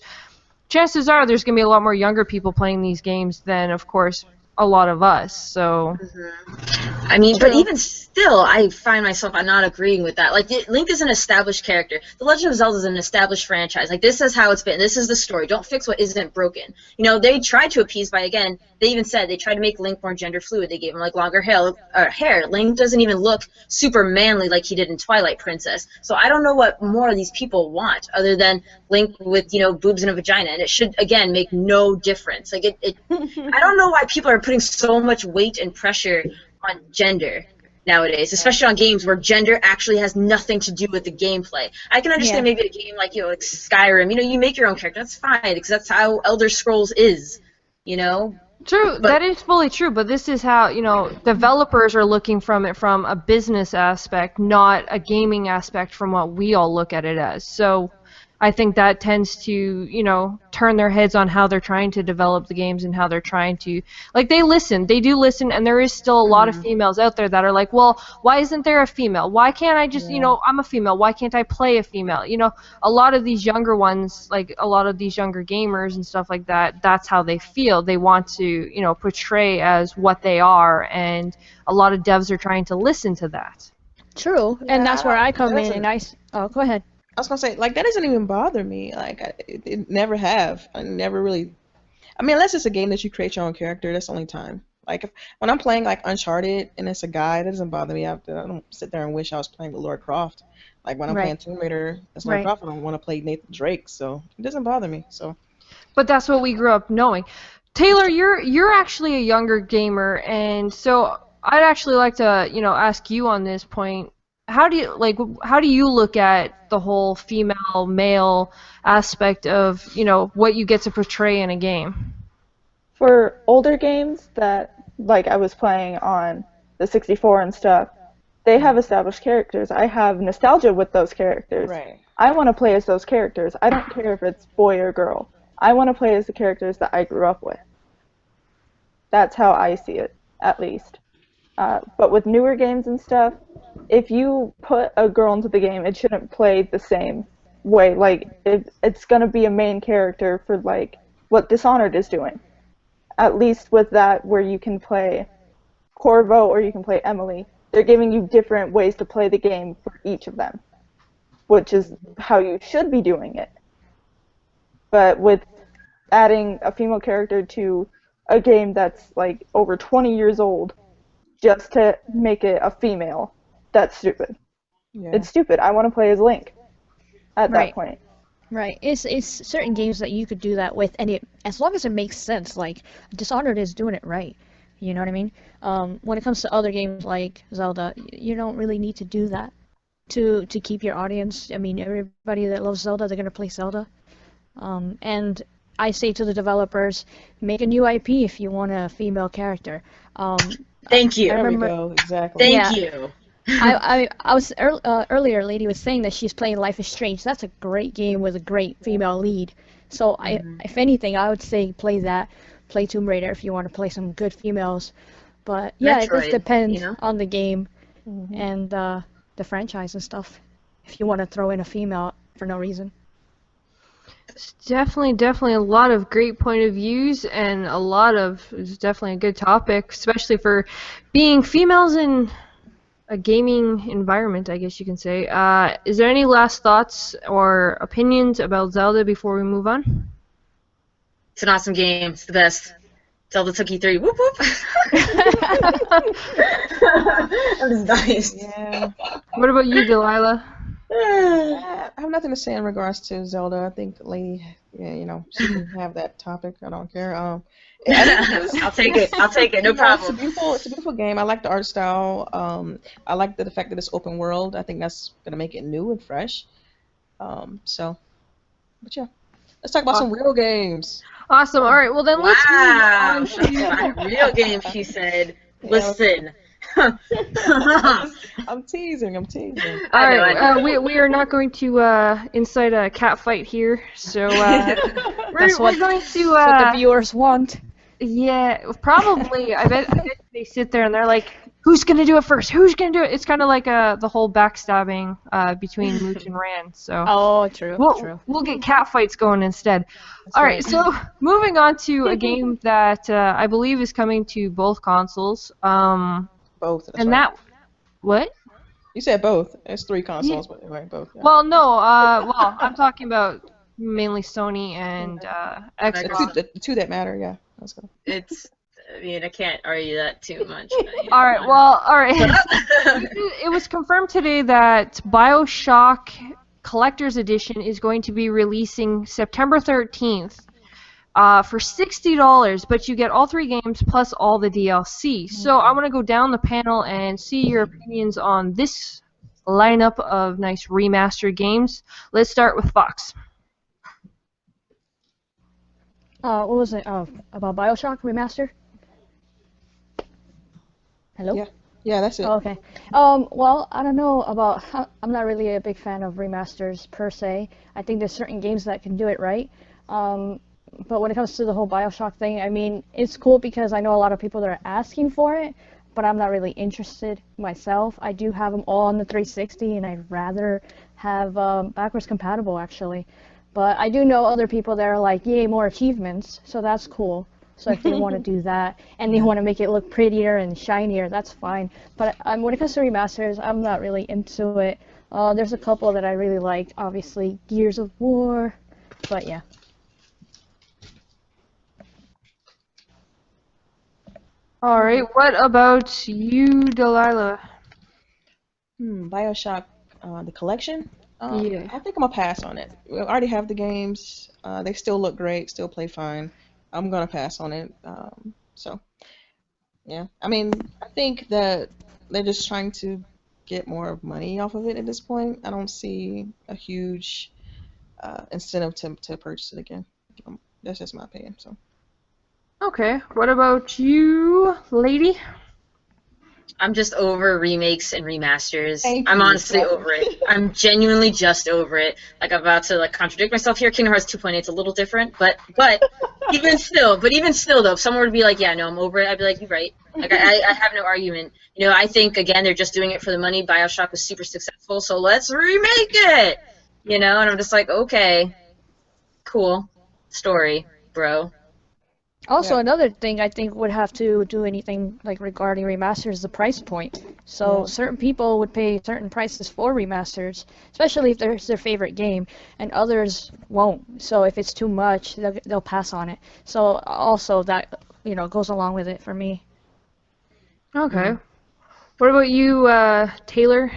chances are there's going to be a lot more younger people playing these games than, of course, a lot of us. So, I mean, but even still, I find myself not agreeing with that. Like, Link is an established character. The Legend of Zelda is an established franchise. Like, this is how it's been. This is the story. Don't fix what isn't broken. They tried to appease by, again, they even said they tried to make Link more gender fluid. They gave him, like, longer hair. Link doesn't even look super manly like he did in Twilight Princess. So I don't know what more these people want other than Link with, boobs and a vagina. And it should, again, make no difference. Like, I don't know why people are putting so much weight and pressure on gender nowadays, especially on games where gender actually has nothing to do with the gameplay. I can understand maybe a game like like Skyrim, you make your own character, that's fine, because that's how Elder Scrolls is, True, that is fully true, but this is how, developers are looking from it from a business aspect, not a gaming aspect from what we all look at it as. So, I think that tends to, you know, turn their heads on how they're trying to develop the games and how they're trying to, like, they do listen, and there is still a lot of females out there that are like, well, why isn't there a female? Why can't I just, you know, I'm a female, why can't I play a female? You know, a lot of these younger ones, like a lot of these younger gamers and stuff like that, that's how they feel. They want to, you know, portray as what they are, and a lot of devs are trying to listen to that. True, and that's where I come in, and oh, go ahead. I was gonna say, like, that doesn't even bother me. Like, it never have. I never really. I mean, unless it's a game that you create your own character, that's the only time. Like, when I'm playing like Uncharted and it's a guy, that doesn't bother me. I don't sit there and wish I was playing with Lara Croft. Like when I'm playing Tomb Raider as Lara Croft, I don't want to play Nathan Drake, so it doesn't bother me. So. But that's what we grew up knowing. Taylor, you're actually a younger gamer, and so I'd actually like to, you know, ask you on this point. How do you look at the whole female male aspect of, you know, what you get to portray in a game? For older games that, like, I was playing on the 64 and stuff, they have established characters. I have nostalgia with those characters. Right. I want to play as those characters. I don't care if it's boy or girl. I want to play as the characters that I grew up with. That's how I see it, at least. But with newer games and stuff, if you put a girl into the game, it shouldn't play the same way. Like, it's going to be a main character for, like, what Dishonored is doing. At least with that, where you can play Corvo or you can play Emily, they're giving you different ways to play the game for each of them, which is how you should be doing it. But with adding a female character to a game that's, like, over 20 years old, just to make it a female, that's stupid. Yeah. It's stupid. I want to play as Link at that point. Right. It's certain games that you could do that with, and as long as it makes sense. Like, Dishonored is doing it right. You know what I mean? When it comes to other games like Zelda, you don't really need to do that to keep your audience. I mean, everybody that loves Zelda, they're gonna play Zelda. And I say to the developers, make a new IP if you want a female character. Thank you. There we go. Exactly. Thank you. I was earlier. A lady was saying that she's playing Life is Strange. That's a great game with a great female lead. So if anything, I would say play that. Play Tomb Raider if you want to play some good females. But yeah, Metroid, it just depends on the game and the franchise and stuff. If you want to throw in a female for no reason. It's definitely a lot of great point of views, and it's definitely a good topic, especially for being females in a gaming environment, I guess you can say. Is there any last thoughts or opinions about Zelda before we move on? It's an awesome game. It's the best. Zelda took E3. Whoop whoop. I'm just nice. Yeah. What about you, Delilah? I have nothing to say in regards to Zelda. I think the lady, she can have that topic. I don't care. I'll take it. I'll take it. No problem. It's a beautiful game. I like the art style. I like the fact that it's open world. I think that's gonna make it new and fresh. But yeah, let's talk about some real games. Awesome. All right. Well, then let's move on to real games. She said, "Listen." I'm teasing. All right, we are not going to incite a cat we're going to what the viewers want. Yeah, probably. I bet they sit there and they're like, "Who's gonna do it first? Who's gonna do it?" It's kind of like the whole backstabbing between Mooch and Rand. So true. We'll get cat fights going instead. All right. So moving on to a game that I believe is coming to both consoles. Both. And right. What? You said both. It's 3 consoles, but anyway, both. Yeah. Well, no. I'm talking about mainly Sony and Xbox. The two that matter, yeah. Let's go. I can't argue that too much. All right. It was confirmed today that BioShock Collector's Edition is going to be releasing September 13th. For $60, but you get all 3 games plus all the DLC. So I want to go down the panel and see your opinions on this lineup of nice remastered games. Let's start with Fox. What was it? About BioShock Remaster? Hello? Yeah. Yeah, that's it. Oh, okay. Well, I don't know about. I'm not really a big fan of remasters per se. I think there's certain games that can do it right. Um, but when it comes to the whole BioShock thing, I mean, it's cool because I know a lot of people that are asking for it, but I'm not really interested myself. I do have them all on the 360, and I'd rather have backwards compatible actually. But I do know other people that are like, yay, more achievements, so that's cool. So if they want to do that and they want to make it look prettier and shinier, that's fine. But when it comes to remasters, I'm not really into it. There's a couple that I really like, obviously Gears of War, but yeah. All right. What about you, Delilah? Bioshock, the collection. Yeah. I think I'm gonna pass on it. We already have the games. They still look great. Still play fine. I'm gonna pass on it. So yeah. I mean, I think that they're just trying to get more money off of it at this point. I don't see a huge incentive to purchase it again. That's just my opinion. So. Okay. What about you, lady? I'm just over remakes and remasters. Thank I'm you. honestly over it. I'm genuinely just over it. Like, I'm about to contradict myself here. Kingdom Hearts 2.8 is a little different, but even still though, if someone were to be like, yeah, no, I'm over it, I'd be like, you're right. Like, I have no argument. You know, I think again they're just doing it for the money. BioShock was super successful, so let's remake it. You know, and I'm just like, okay, cool story, bro. Also, Yeah. another thing I think would have to do anything like regarding remasters is the price point. So Yeah. certain people would pay certain prices for remasters, especially if there's their favorite game, and others won't. So if it's too much, they'll pass on it. So also that goes along with it for me. Okay. What about you, Taylor?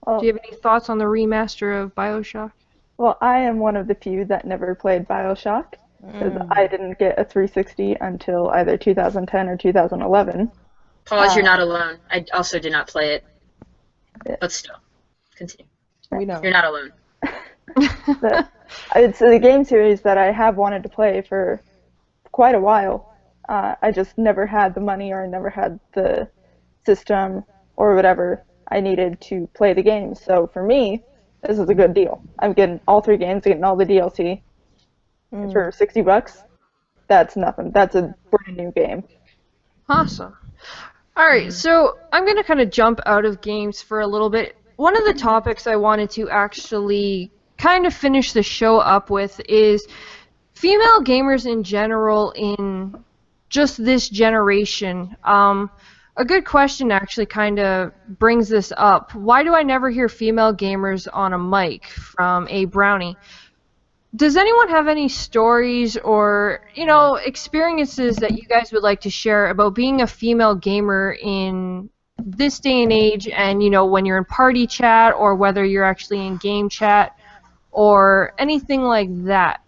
Well, Do you have any thoughts on the remaster of BioShock? well, I am one of the few that never played BioShock because I didn't get a 360 until either 2010 or 2011. Pause. You're not alone. I also did not play it, but still, continue. We know. You're not alone. It's a game series that I have wanted to play for quite a while. I just never had the money or never had the system or whatever I needed to play the game. So for me, this is a good deal. I'm getting all 3 games, getting all the DLC for $60. That's nothing. That's a brand new game. Awesome. All right, so I'm going to kind of jump out of games for a little bit. One of the topics I wanted to actually kind of finish the show up with is female gamers in general in just this generation. A good question actually kind of brings this up. Why do I never hear female gamers on a mic? From a brownie. Does anyone have any stories or, experiences that you guys would like to share about being a female gamer in this day and age and, when you're in party chat or whether you're actually in game chat or anything like that?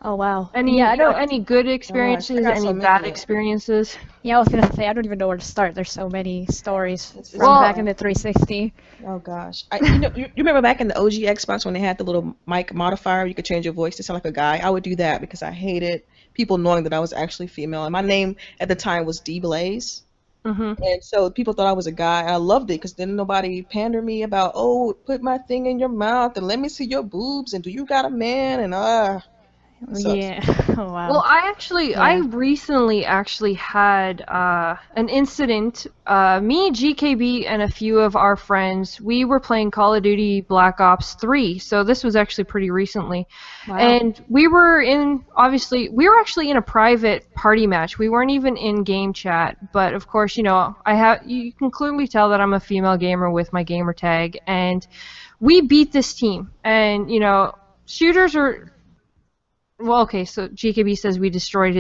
Oh wow. Any, Yeah, I don't. any good experiences, got any so bad many. experiences? Yeah, I was gonna say I don't even know where to start. There's so many stories from Well- back in the 360. Oh gosh. You remember back in the OG Xbox when they had the little mic modifier, you could change your voice to sound like a guy? I would do that because I hated people knowing that I was actually female. And my name at the time was D Blaze. Mm-hmm. And so people thought I was a guy. And I loved it because then nobody pandered me about, oh, put my thing in your mouth and let me see your boobs and do you got a man? And sucks. Yeah. Oh wow. Well, I recently actually had an incident. Me, GKB, and a few of our friends, we were playing Call of Duty Black Ops 3. So this was actually pretty recently. Wow. And we were actually in a private party match. We weren't even in game chat. But of course, you can clearly tell that I'm a female gamer with my gamer tag. And we beat this team. And, shooters are... Well, okay, so GKB says we destroyed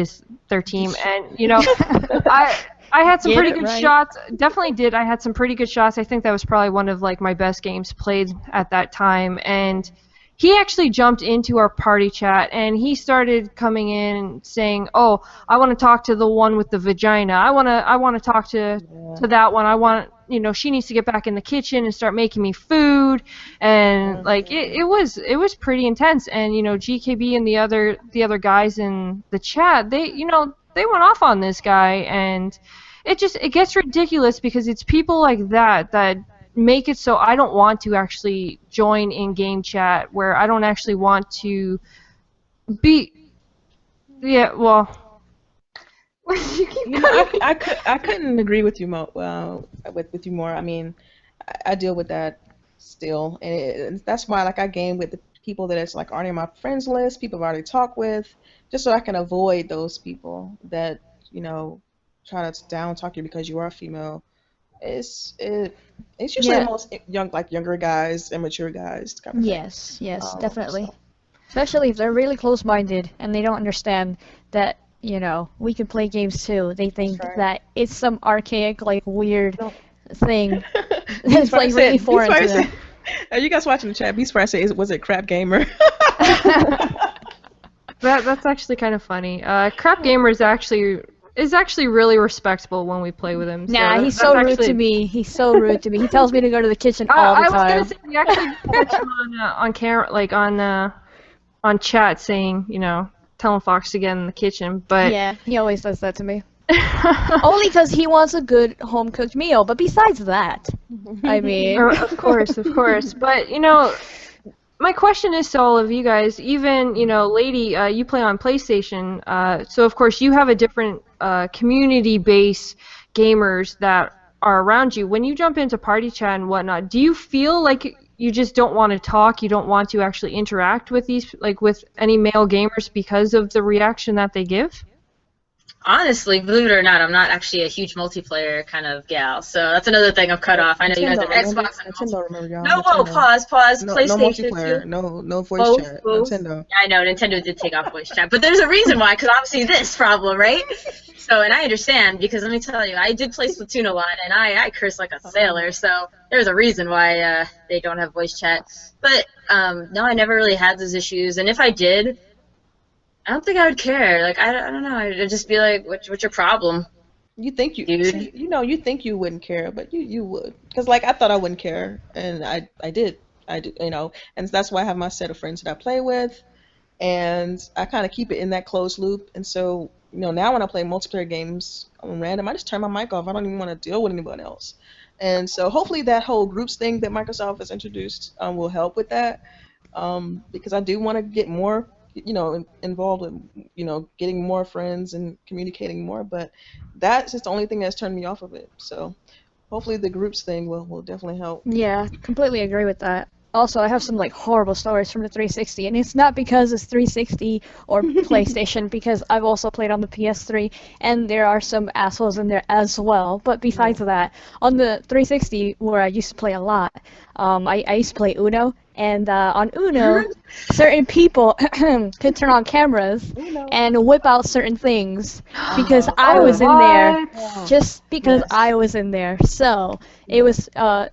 their team, and I had some Get pretty it good right. shots. Definitely did. I had some pretty good shots. I think that was probably one of my best games played at that time. And he actually jumped into our party chat, and he started coming in and saying, "Oh, I want to talk to the one with the vagina. I want to talk to that one. I want." She needs to get back in the kitchen and start making me food, and it was pretty intense. And GKB and the other guys in the chat, they went off on this guy, and it gets ridiculous because it's people like that make it so I don't want to actually join in-game chat, where I don't actually want to be. Yeah, well. You know, I couldn't agree with you with you more. I mean, I deal with that still, and that's why like I game with the people that it's like already on my friends list, people I've already talked with, just so I can avoid those people that try to down talk you because you are a female. It's usually the Yeah. most younger guys, immature guys kind of thing. Yes, definitely. So Especially if they're really close-minded and they don't understand that, we can play games too. They think that's right. that it's some archaic, like, weird No. thing. Beast It's like really foreign to them. Are you guys watching the chat? Beast Fry says, "Was it Crap Gamer?" That's actually kind of funny. Crap Gamer is actually really respectable when we play with him. Nah, so he's that's so rude actually- to me. He's so rude to me. He tells me to go to the kitchen all the I was time. gonna say we actually catch him on camera, like on chat, saying telling Fox to get in the kitchen, but Yeah, he always does that to me. Only because he wants a good home-cooked meal. But besides that, I mean, Of course. But my question is to all of you guys. Even Lady, you play on PlayStation, so of course you have a different community-based gamers that are around you. When you jump into party chat and whatnot, do you feel like you just don't want to talk? You don't want to actually interact with with any male gamers because of the reaction that they give? Honestly, believe it or not, I'm not actually a huge multiplayer kind of gal, so that's another thing I've cut off. I know you guys have Xbox and Nintendo, remember y'all? No, whoa, Nintendo. pause. No, PlayStation no multiplayer, too. no voice Both, chat. both. Nintendo. I know Nintendo did take off voice chat, but there's a reason why, because obviously this problem, right? So, and I understand, because let me tell you, I did play Splatoon a lot, and I curse like a sailor, so there's a reason why they don't have voice chat. But no, I never really had those issues, and if I did, I don't think I would care. Like, I don't know, I'd just be like, what's your problem? You think you, Dude. you think you wouldn't care, but you would. Because like I thought I wouldn't care, and I did, and that's why I have my set of friends that I play with, and I kind of keep it in that closed loop. And so now when I play multiplayer games on random, I just turn my mic off. I don't even want to deal with anyone else. And so hopefully that whole groups thing that Microsoft has introduced will help with that, because I do want to get more involved in getting more friends and communicating more, but that's just the only thing that's turned me off of it. So hopefully the groups thing will definitely help. yeah, completely agree with that. Also, I have some like horrible stories from the 360, and it's not because it's 360 or PlayStation, because I've also played on the PS3, and there are some assholes in there as well. But besides that, on the 360, where I used to play a lot, I used to play Uno, and on Uno, certain people could turn on cameras and whip out certain things because I was in there, just because Yes. I was in there. So it was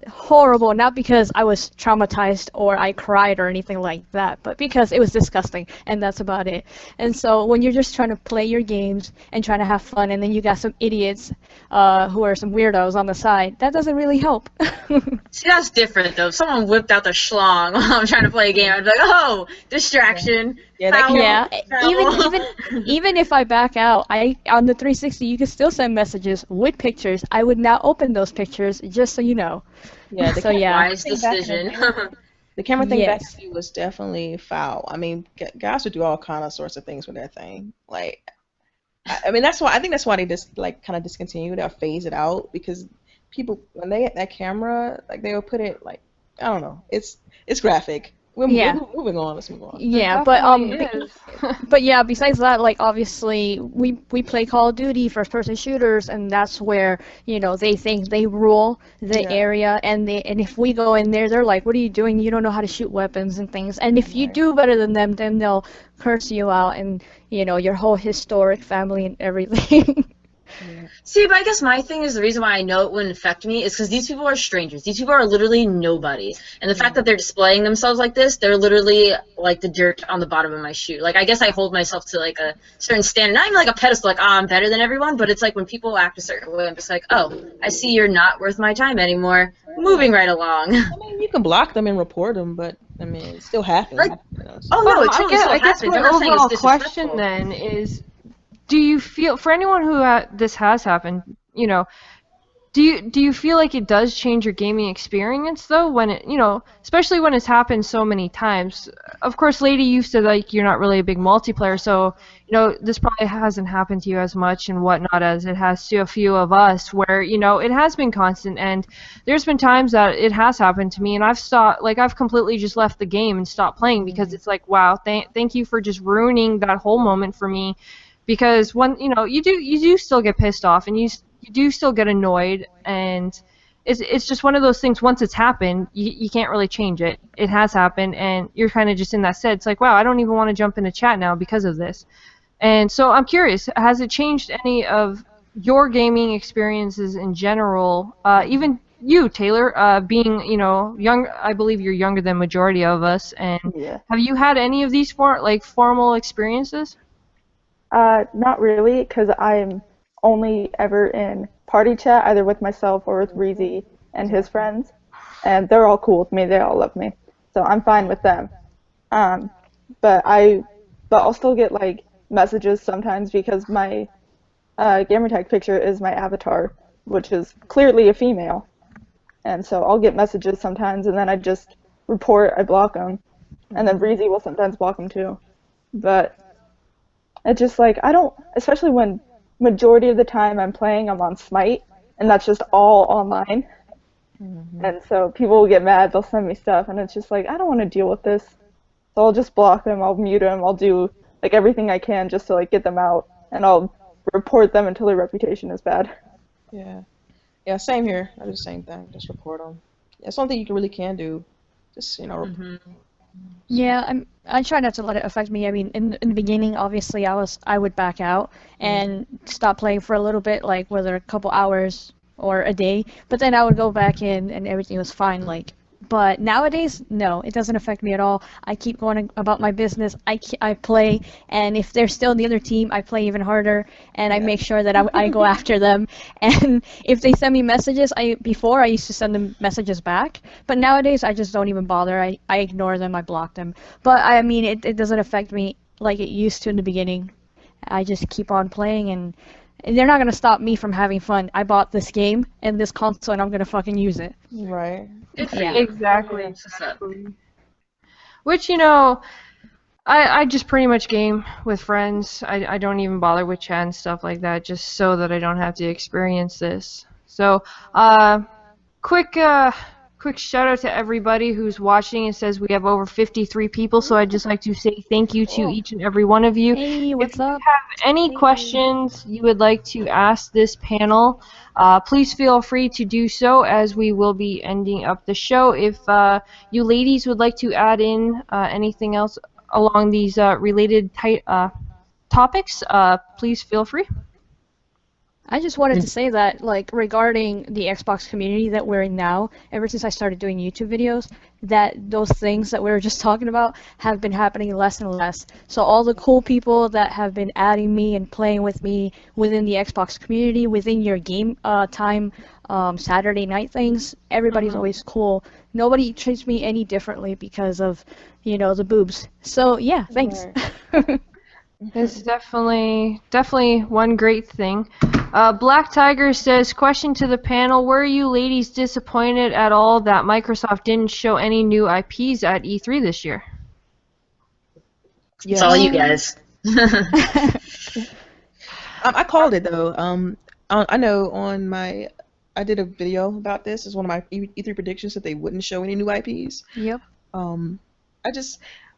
horrible, not because I was traumatized or I cried or anything like that, but because it was disgusting, and that's about it. And so when you're just trying to play your games and trying to have fun, and then you got some idiots who are some weirdos on the side, that doesn't really help. See, that's different though. If someone whipped out the schlong while I'm trying to play a game, I'd be like, oh, distraction. Yeah, that foul, Yeah, foul. even if I back out, on the 360 you can still send messages with pictures. I would not open those pictures, just so you know. Yeah, So yeah, Wise thing back in the decision. the camera thing back Yes. then was definitely foul. I mean, guys would do all kind of sorts of things with that thing. Like, I mean, I think that's why they just like kind of discontinued or phase it out, because people when they get that camera, like they will put it like, I don't know, it's graphic. Yeah. We're moving on. Let's move on. Yeah, Definitely is. but yeah, besides that, like obviously we play Call of Duty first person shooters, and that's where, they think they rule the Yeah. area, and if we go in there, they're like, what are you doing? You don't know how to shoot weapons and things. And if you do better than them, then they'll curse you out, and your whole historic family and everything. See, but I guess my thing is the reason why I know it wouldn't affect me is because these people are strangers. These people are literally nobodies. And the fact that they're displaying themselves like this, they're literally like the dirt on the bottom of my shoe. Like, I guess I hold myself to like a certain standard. Not even like a pedestal, like, oh, I'm better than everyone, but it's like when people act a certain way, I'm just like, oh, I see you're not worth my time anymore. Moving right along. I mean, you can block them and report them, but I mean, it still happens. Like- Oh, no, Well, it totally still I guess happens. my I'm not saying it's overall question disrespectful. then is, do you feel, for anyone who this has happened, you know, do you feel like it does change your gaming experience though when it, especially when it's happened so many times? Of course, Lady, you said like you're not really a big multiplayer, so this probably hasn't happened to you as much and whatnot as it has to a few of us where it has been constant, and there's been times that it has happened to me and I've completely just left the game and stopped playing because it's like, wow, thank you for just ruining that whole moment for me, because when you do still get pissed off and you do still get annoyed, and it's just one of those things. Once it's happened, you can't really change it. It has happened, and you're kind of just in that set. It's like, wow, I don't even want to jump into chat now because of this. And so I'm curious, has it changed any of your gaming experiences in general? Even you, Taylor, being young, I believe you're younger than majority of us. And Yeah. have you had any of these formal experiences? Not really, because I'm only ever in party chat, either with myself or with Reezy and his friends, and they're all cool with me. They all love me, so I'm fine with them. Um, but I'll still get like messages sometimes because my gamertag picture is my avatar, which is clearly a female, and so I'll get messages sometimes, and then I just report, I block them, and then Reezy will sometimes block them too. But it's just like I don't, especially when majority of the time I'm on Smite, and that's just all online. And so people will get mad, they'll send me stuff, and it's just like, I don't want to deal with this. So I'll just block them, I'll mute them, I'll do like everything I can just to like get them out, and I'll report them until their reputation is bad. Yeah. Yeah, same here. I do the same thing. Just report them. Yeah, it's one thing you really can do. Just, Yeah, I try not to let it affect me. I mean, in the beginning, obviously, I would back out and stop playing for a little bit, like whether a couple hours or a day. But then I would go back in and everything was fine. But nowadays, no, it doesn't affect me at all. I keep going about my business. I play, and if they're still in the other team, I play even harder, and I make sure that I go after them. And if they send me messages, before I used to send them messages back, but nowadays I just don't even bother. I ignore them, I block them. But I mean, it doesn't affect me like it used to in the beginning. I just keep on playing, and they're not gonna stop me from having fun. I bought this game and this console, and I'm gonna fucking use it. Right. Yeah. Exactly. Which, I just pretty much game with friends. I don't even bother with chat and stuff like that, just so that I don't have to experience this. So, quick shout out to everybody who's watching. It says we have over 53 people, so I'd just like to say thank you to each and every one of you. Hey, what's up? If you have any questions you would like to ask this panel, please feel free to do so as we will be ending up the show. If you ladies would like to add in anything else along these related topics, please feel free. I just wanted to say that, like, regarding the Xbox community that we're in now, ever since I started doing YouTube videos, that those things that we were just talking about have been happening less and less. So all the cool people that have been adding me and playing with me within the Xbox community, within your game time, Saturday night things, everybody's always cool. Nobody treats me any differently because of, the boobs. So yeah, thanks. Right. It's definitely one great thing. Black Tiger says, question to the panel, were you ladies disappointed at all that Microsoft didn't show any new IPs at E3 this year? It's all you guys. I called it though. I know I did a video about this. It's one of my E3 predictions that they wouldn't show any new IPs. Yep.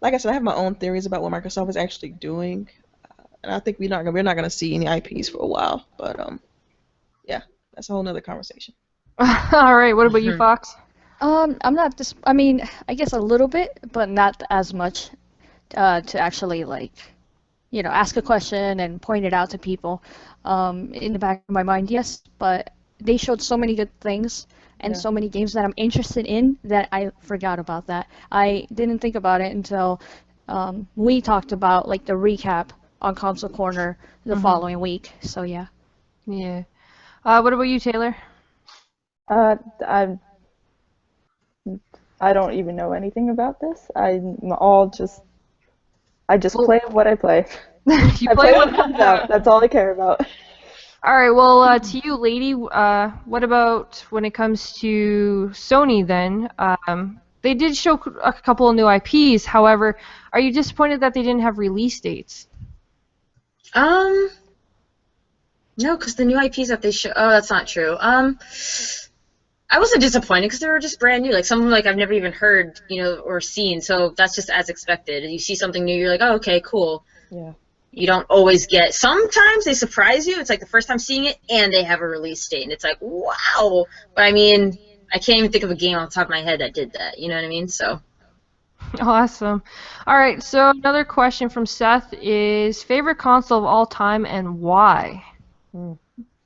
Like I said, I have my own theories about what Microsoft is actually doing, and I think we're not gonna see any IPs for a while. But yeah, that's a whole nother conversation. All right, what about you, Fox? I'm not I mean, I guess a little bit, but not as much to actually ask a question and point it out to people. In the back of my mind, yes, but they showed so many good things and so many games that I'm interested in that I forgot about that. I didn't think about it until we talked about the recap on Console Corner the following week. So yeah. Yeah. What about you, Taylor? I don't even know anything about this. I just play what I play. You I play play what comes out. That's all I care about. All right, well, to you, lady, what about when it comes to Sony then? They did show a couple of new IPs. However, are you disappointed that they didn't have release dates? No, because the new IPs that they show. Oh, that's not true. I wasn't disappointed because they were just brand new. Like some of them, like I've never even heard, or seen. So that's just as expected. You see something new, you're like, oh, okay, cool. Yeah. You don't always get. Sometimes they surprise you. It's like the first time seeing it, and they have a release date, and it's like, wow. But I mean, I can't even think of a game on the top of my head that did that. You know what I mean? So. Awesome. All right, so another question from Seth is favorite console of all time and why? Oh,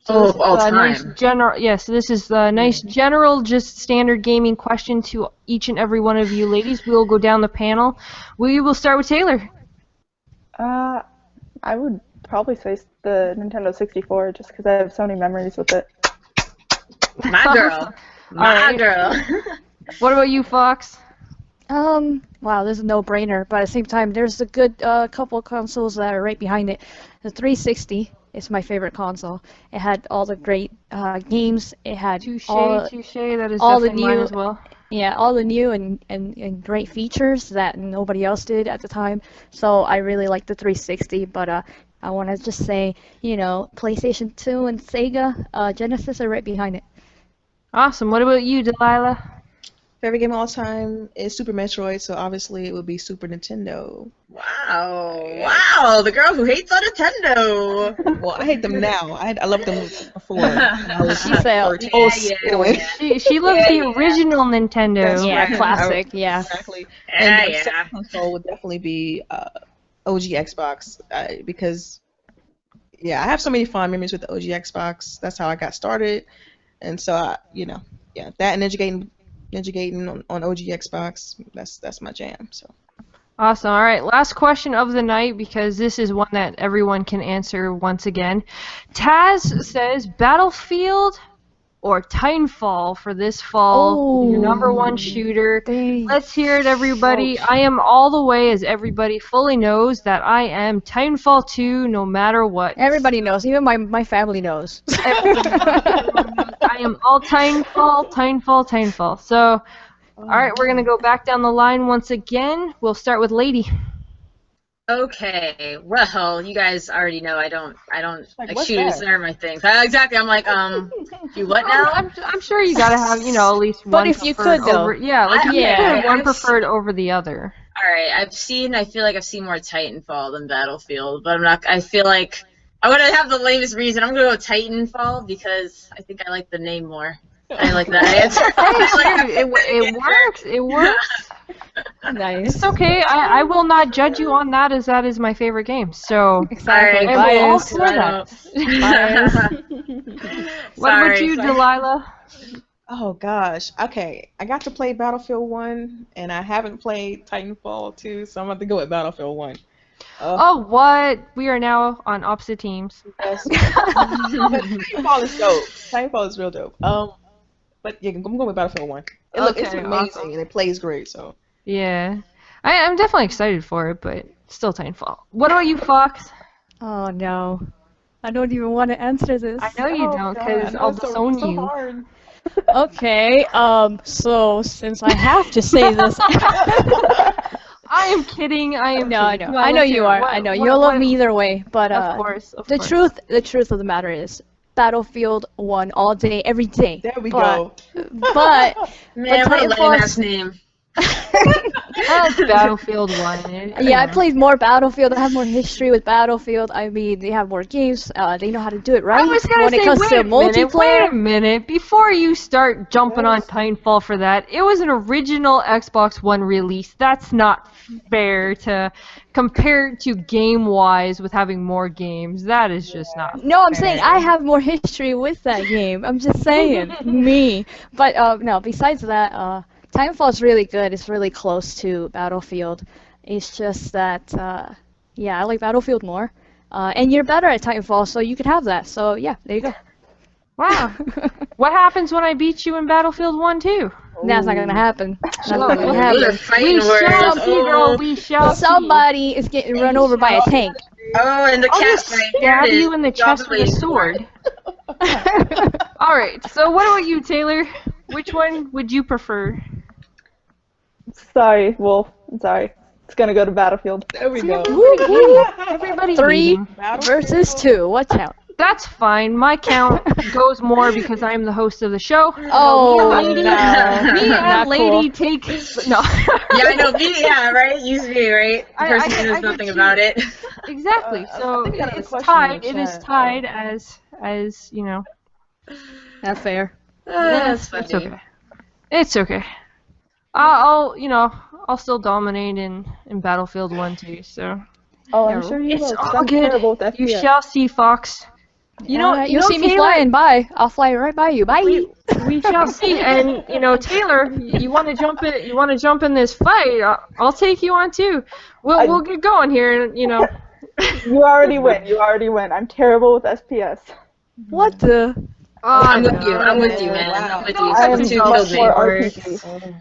of all time. Nice general. Yes, this is the nice general, just standard gaming question to each and every one of you ladies. We will go down the panel. We will start with Taylor. I would probably say the Nintendo 64 just because I have so many memories with it. My girl. My girl. What about you, Fox? Wow, this is a no-brainer, but at the same time, there's a good couple of consoles that are right behind it. The 360 is my favorite console. It had all the great games. It had Touche, all that is all the definitely mine new- as well. Yeah, all the new and great features that nobody else did at the time. So I really like the 360, but I want to just say, PlayStation 2 and Sega Genesis are right behind it. Awesome. What about you, Delilah? Favorite game of all time is Super Metroid, so obviously it would be Super Nintendo. Wow, the girl who hates on Nintendo. Well, I hate them now. I loved them before. when I was She said, 13. She loves the original Nintendo. That's Yeah, right. classic, yeah. Exactly. Yeah, And the yeah. second console would definitely be OG Xbox because, yeah, I have so many fond memories with the OG Xbox. That's how I got started, and so that and Educating on OG Xbox, that's my jam. So. Awesome. All right, last question of the night because this is one that everyone can answer once again. Taz says Battlefield or Titanfall for this fall, your number one shooter. Let's hear it, everybody. I am all the way, as everybody fully knows, that I am Titanfall 2 no matter what. Everybody knows. Even my family knows. I am all Titanfall. So, all right, we're going to go back down the line once again. We'll start with Lady. Okay, well, you guys already know I don't like what's shooters that? are my thing. Exactly, I'm like, you what now? I'm sure you got to have, at least one But if you preferred could, though. over, yeah, like if you Yeah, could have one I've preferred over the other. All right, I feel like I've seen more Titanfall than Battlefield, but I feel like I'm gonna have the lamest reason. I'm gonna go Titanfall because I think I like the name more. I like that answer. It works. Nice. It's okay. I will not judge you on that, as that is my favorite game. So Exactly. All right, I'm all Bias. for that. What about you, Delilah? Oh gosh. Okay, I got to play Battlefield 1, and I haven't played Titanfall 2, so I'm going to go with Battlefield 1. Oh, what? We are now on opposite teams. Yes. But Titanfall is dope. Titanfall is real dope. But yeah, I'm going with Battlefield 1. It's Okay, amazing, awesome. and it plays great, so. Yeah. I'm definitely excited for it, but still Titanfall. What about you, Fox? Oh no, I don't even want to answer this. I know you don't, because I'll disown you. Hard. Okay. So since I have to say this, I am kidding. I am no, I kidding. know. Well, I know let's you hear it. are. What- I know what- you'll love what- me either way. But Of course. the truth of the matter is, Battlefield 1 all day, every day. There we But- go. But Man, what a Titanfall- lame ass name. That's Battlefield 1. yeah, I played more Battlefield. I have more history with Battlefield. I mean, they have more games. They know how to do it right I was gonna when say, it comes wait to a minute, wait multiplayer. a minute. Before you start jumping on Titanfall for that, it was an original Xbox One release. That's not fair to compare it to game-wise with having more games. That is just not No, I'm fair. saying I have more history with that game. I'm just saying, me. But no, besides that, Titanfall is really good. It's really close to Battlefield. It's just that, yeah, I like Battlefield more. And you're better at Titanfall, so you could have that. So yeah, there you go. Wow. What happens when I beat you in Battlefield 1 too? That's not gonna happen. That's Oh, not gonna Those are happen. fighting We words. shall see, girl. We shall see. Somebody is getting run over by a tank. Oh, and the I'll cat just fight. stab Here it you is. in the Y'all chest been with a waiting for it. sword. All right. So what about you, Taylor? Which one would you prefer? Sorry, Wolf. I'm sorry. It's gonna go to Battlefield. There we go. Everybody 3 hating. versus 2. Watch out. That's fine. My count goes more because I am the host of the show. Oh, Lady, no. me Not and Lady cool. take no. Yeah, I know. Yeah, right. Used to be right. The person who knows nothing about it. Exactly. So think I got a it's question in the tied. It is chat. tied as you know. That's fair. That's funny. It's okay. It's okay. I'll still dominate in Battlefield 1 too. So Oh, I'm sure you it's will. 'cause all I'm good. terrible with FPS. You shall see, Fox. You'll see me Taylor, flying by. I'll fly right by you. Bye. We shall see. And Taylor, you want to jump in? You want to jump in this fight? I'll take you on too. We'll get going here. You already win. You already win. I'm terrible with SPS. What the? I'm with you. I'm with you, man. Wow. I'm with No, you. I am 2 much kills me. more RPG.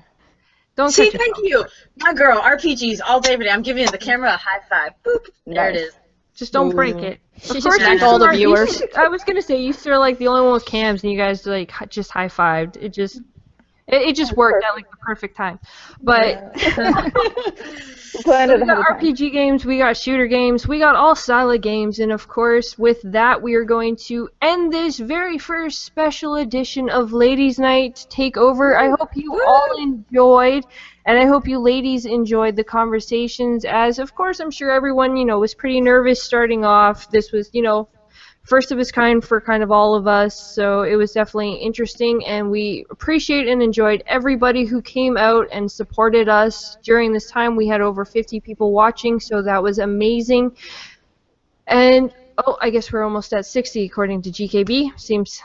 Don't See, cut thank yourself. you. My girl, RPGs all day, every day. I'm giving the camera a high five. Boop. There it Nice. is. Just don't break it. She Of just course, back you all the two are- you viewers. two- I was gonna say you two are like the only one with cams, and you guys like just high fived. It just worked at like the perfect time. But We planned so it we ahead got of time. RPG games, we got shooter games, we got all style of games, and of course, with that, we are going to end this very first special edition of Ladies' Night Takeover. I hope you all enjoyed, and I hope you ladies enjoyed the conversations. As of course, I'm sure everyone was pretty nervous starting off. This was first of its kind for kind of all of us, so it was definitely interesting, and we appreciate and enjoyed everybody who came out and supported us during this time. We had over 50 people watching, so that was amazing. And I guess we're almost at 60 according to GKB. Seems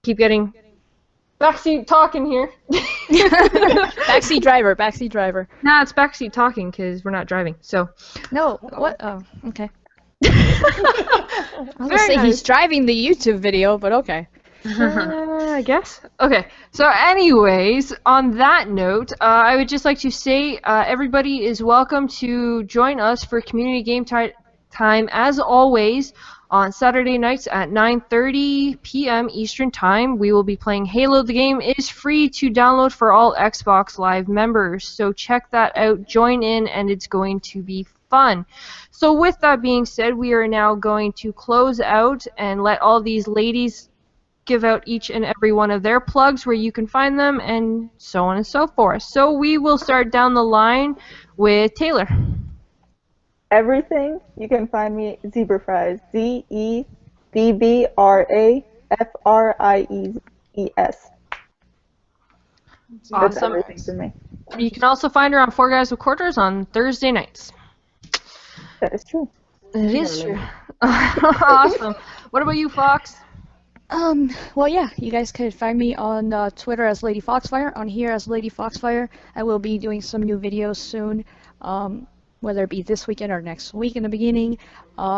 keep getting backseat talking here. Backseat driver. Backseat driver. Nah, it's backseat talking because we're not driving. So No. What? Oh, okay. I was gonna Very say nice. he's driving the YouTube video, but okay. I guess. Okay. So, anyways, on that note, I would just like to say everybody is welcome to join us for community game time as always on Saturday nights at 9:30 p.m. Eastern Time. We will be playing Halo. The game is free to download for all Xbox Live members, so check that out. Join in, and it's going to be fun. So, with that being said, we are now going to close out and let all these ladies give out each and every one of their plugs where you can find them and so on and so forth. So we will start down the line with Taylor. Everything, you can find me at Zebrafries. ZEBBRAFRIES. That's Awesome. everything for me. You can also find her on Four Guys with Quarters on Thursday nights. That is true. It is true. Awesome. What about you, Fox? Well, yeah, you guys could find me on Twitter as Lady Foxfire, on here as Lady Foxfire. I will be doing some new videos soon, whether it be this weekend or next week in the beginning.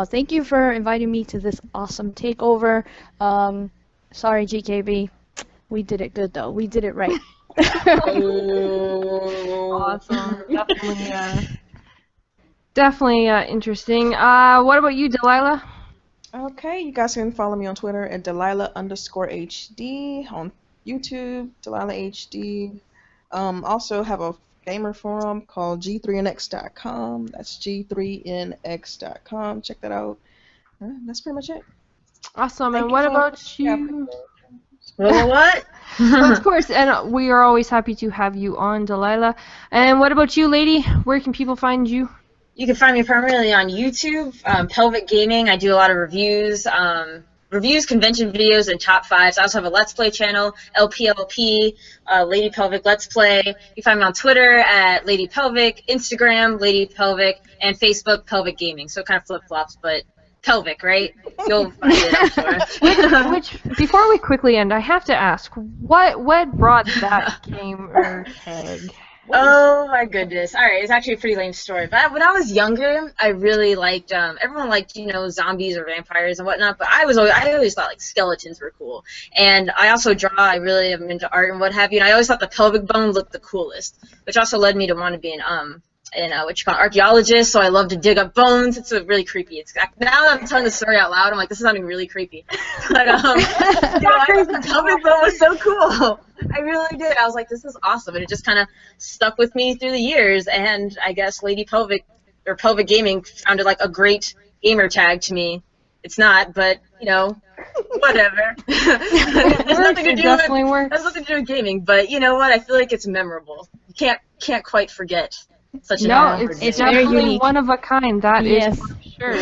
Thank you for inviting me to this awesome takeover. Sorry, GKB. We did it good, though. We did it right. Awesome. Definitely interesting. What about you, Delilah? Okay, you guys can follow me on Twitter at Delilah_HD, on YouTube, Delilah HD. Also have a gamer forum called G3NX.com. That's G3NX.com. Check that out. That's pretty much it. Awesome. Thank And you what so about much. you? What? Of course, and we are always happy to have you on, Delilah. And what about you, lady? Where can people find you? You can find me primarily on YouTube, Pelvic Gaming. I do a lot of reviews, convention videos, and top fives. I also have a Let's Play channel, LPLP, Lady Pelvic Let's Play. You can find me on Twitter at Lady Pelvic, Instagram, Lady Pelvic, and Facebook, Pelvic Gaming. So it kind of flip-flops, but Pelvic, right? You'll find it, I'm sure. Which, before we quickly end, I have to ask, what brought that gamer tag? Oh my goodness. Alright, it's actually a pretty lame story. But when I was younger, I really liked, everyone liked, zombies or vampires and whatnot, but I always thought, like, skeletons were cool. And I also draw, I really am into art and what have you, and I always thought the pelvic bone looked the coolest, which also led me to want to be archaeologist, so I love to dig up bones. It's really creepy. It's now that I'm telling the story out loud, I'm like, this is sounding really creepy. But I thought the pelvic bone was so cool. I really did. I was like, this is awesome, and it just kind of stuck with me through the years. And I guess Lady Pelvic or Pelvic Gaming sounded like a great gamer tag to me. It's not, but whatever. There's nothing to do with gaming, but you know what? I feel like it's memorable. You can't quite forget such an awkward it's name. very definitely unique. one of a kind. That is for sure.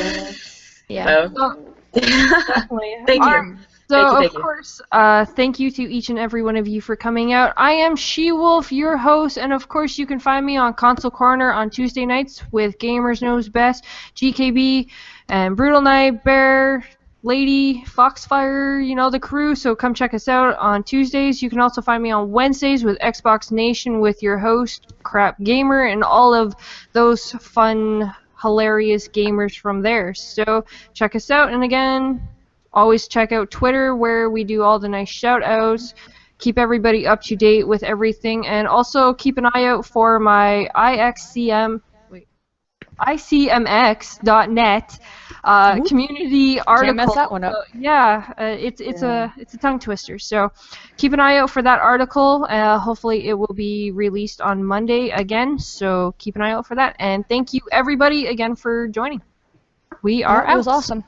Yeah. So, Definitely. thank you. Alright, So, Thank of you. course, thank you to each and every one of you for coming out. I am She-Wolf, your host, and of course you can find me on Console Corner on Tuesday nights with Gamers Knows Best, GKB, and Brutal Knight, Bear, Lady, Foxfire, the crew, so come check us out on Tuesdays. You can also find me on Wednesdays with Xbox Nation with your host, Crap Gamer, and all of those fun, hilarious gamers from there. So check us out, and again, always check out Twitter where we do all the nice shout outs, keep everybody up to date with everything, and also keep an eye out for my ICMX.net community article. Can't mess that one up. It's a tongue twister. So keep an eye out for that article. Hopefully it will be released on Monday again. So keep an eye out for that. And thank you everybody again for joining. We are out. It was awesome.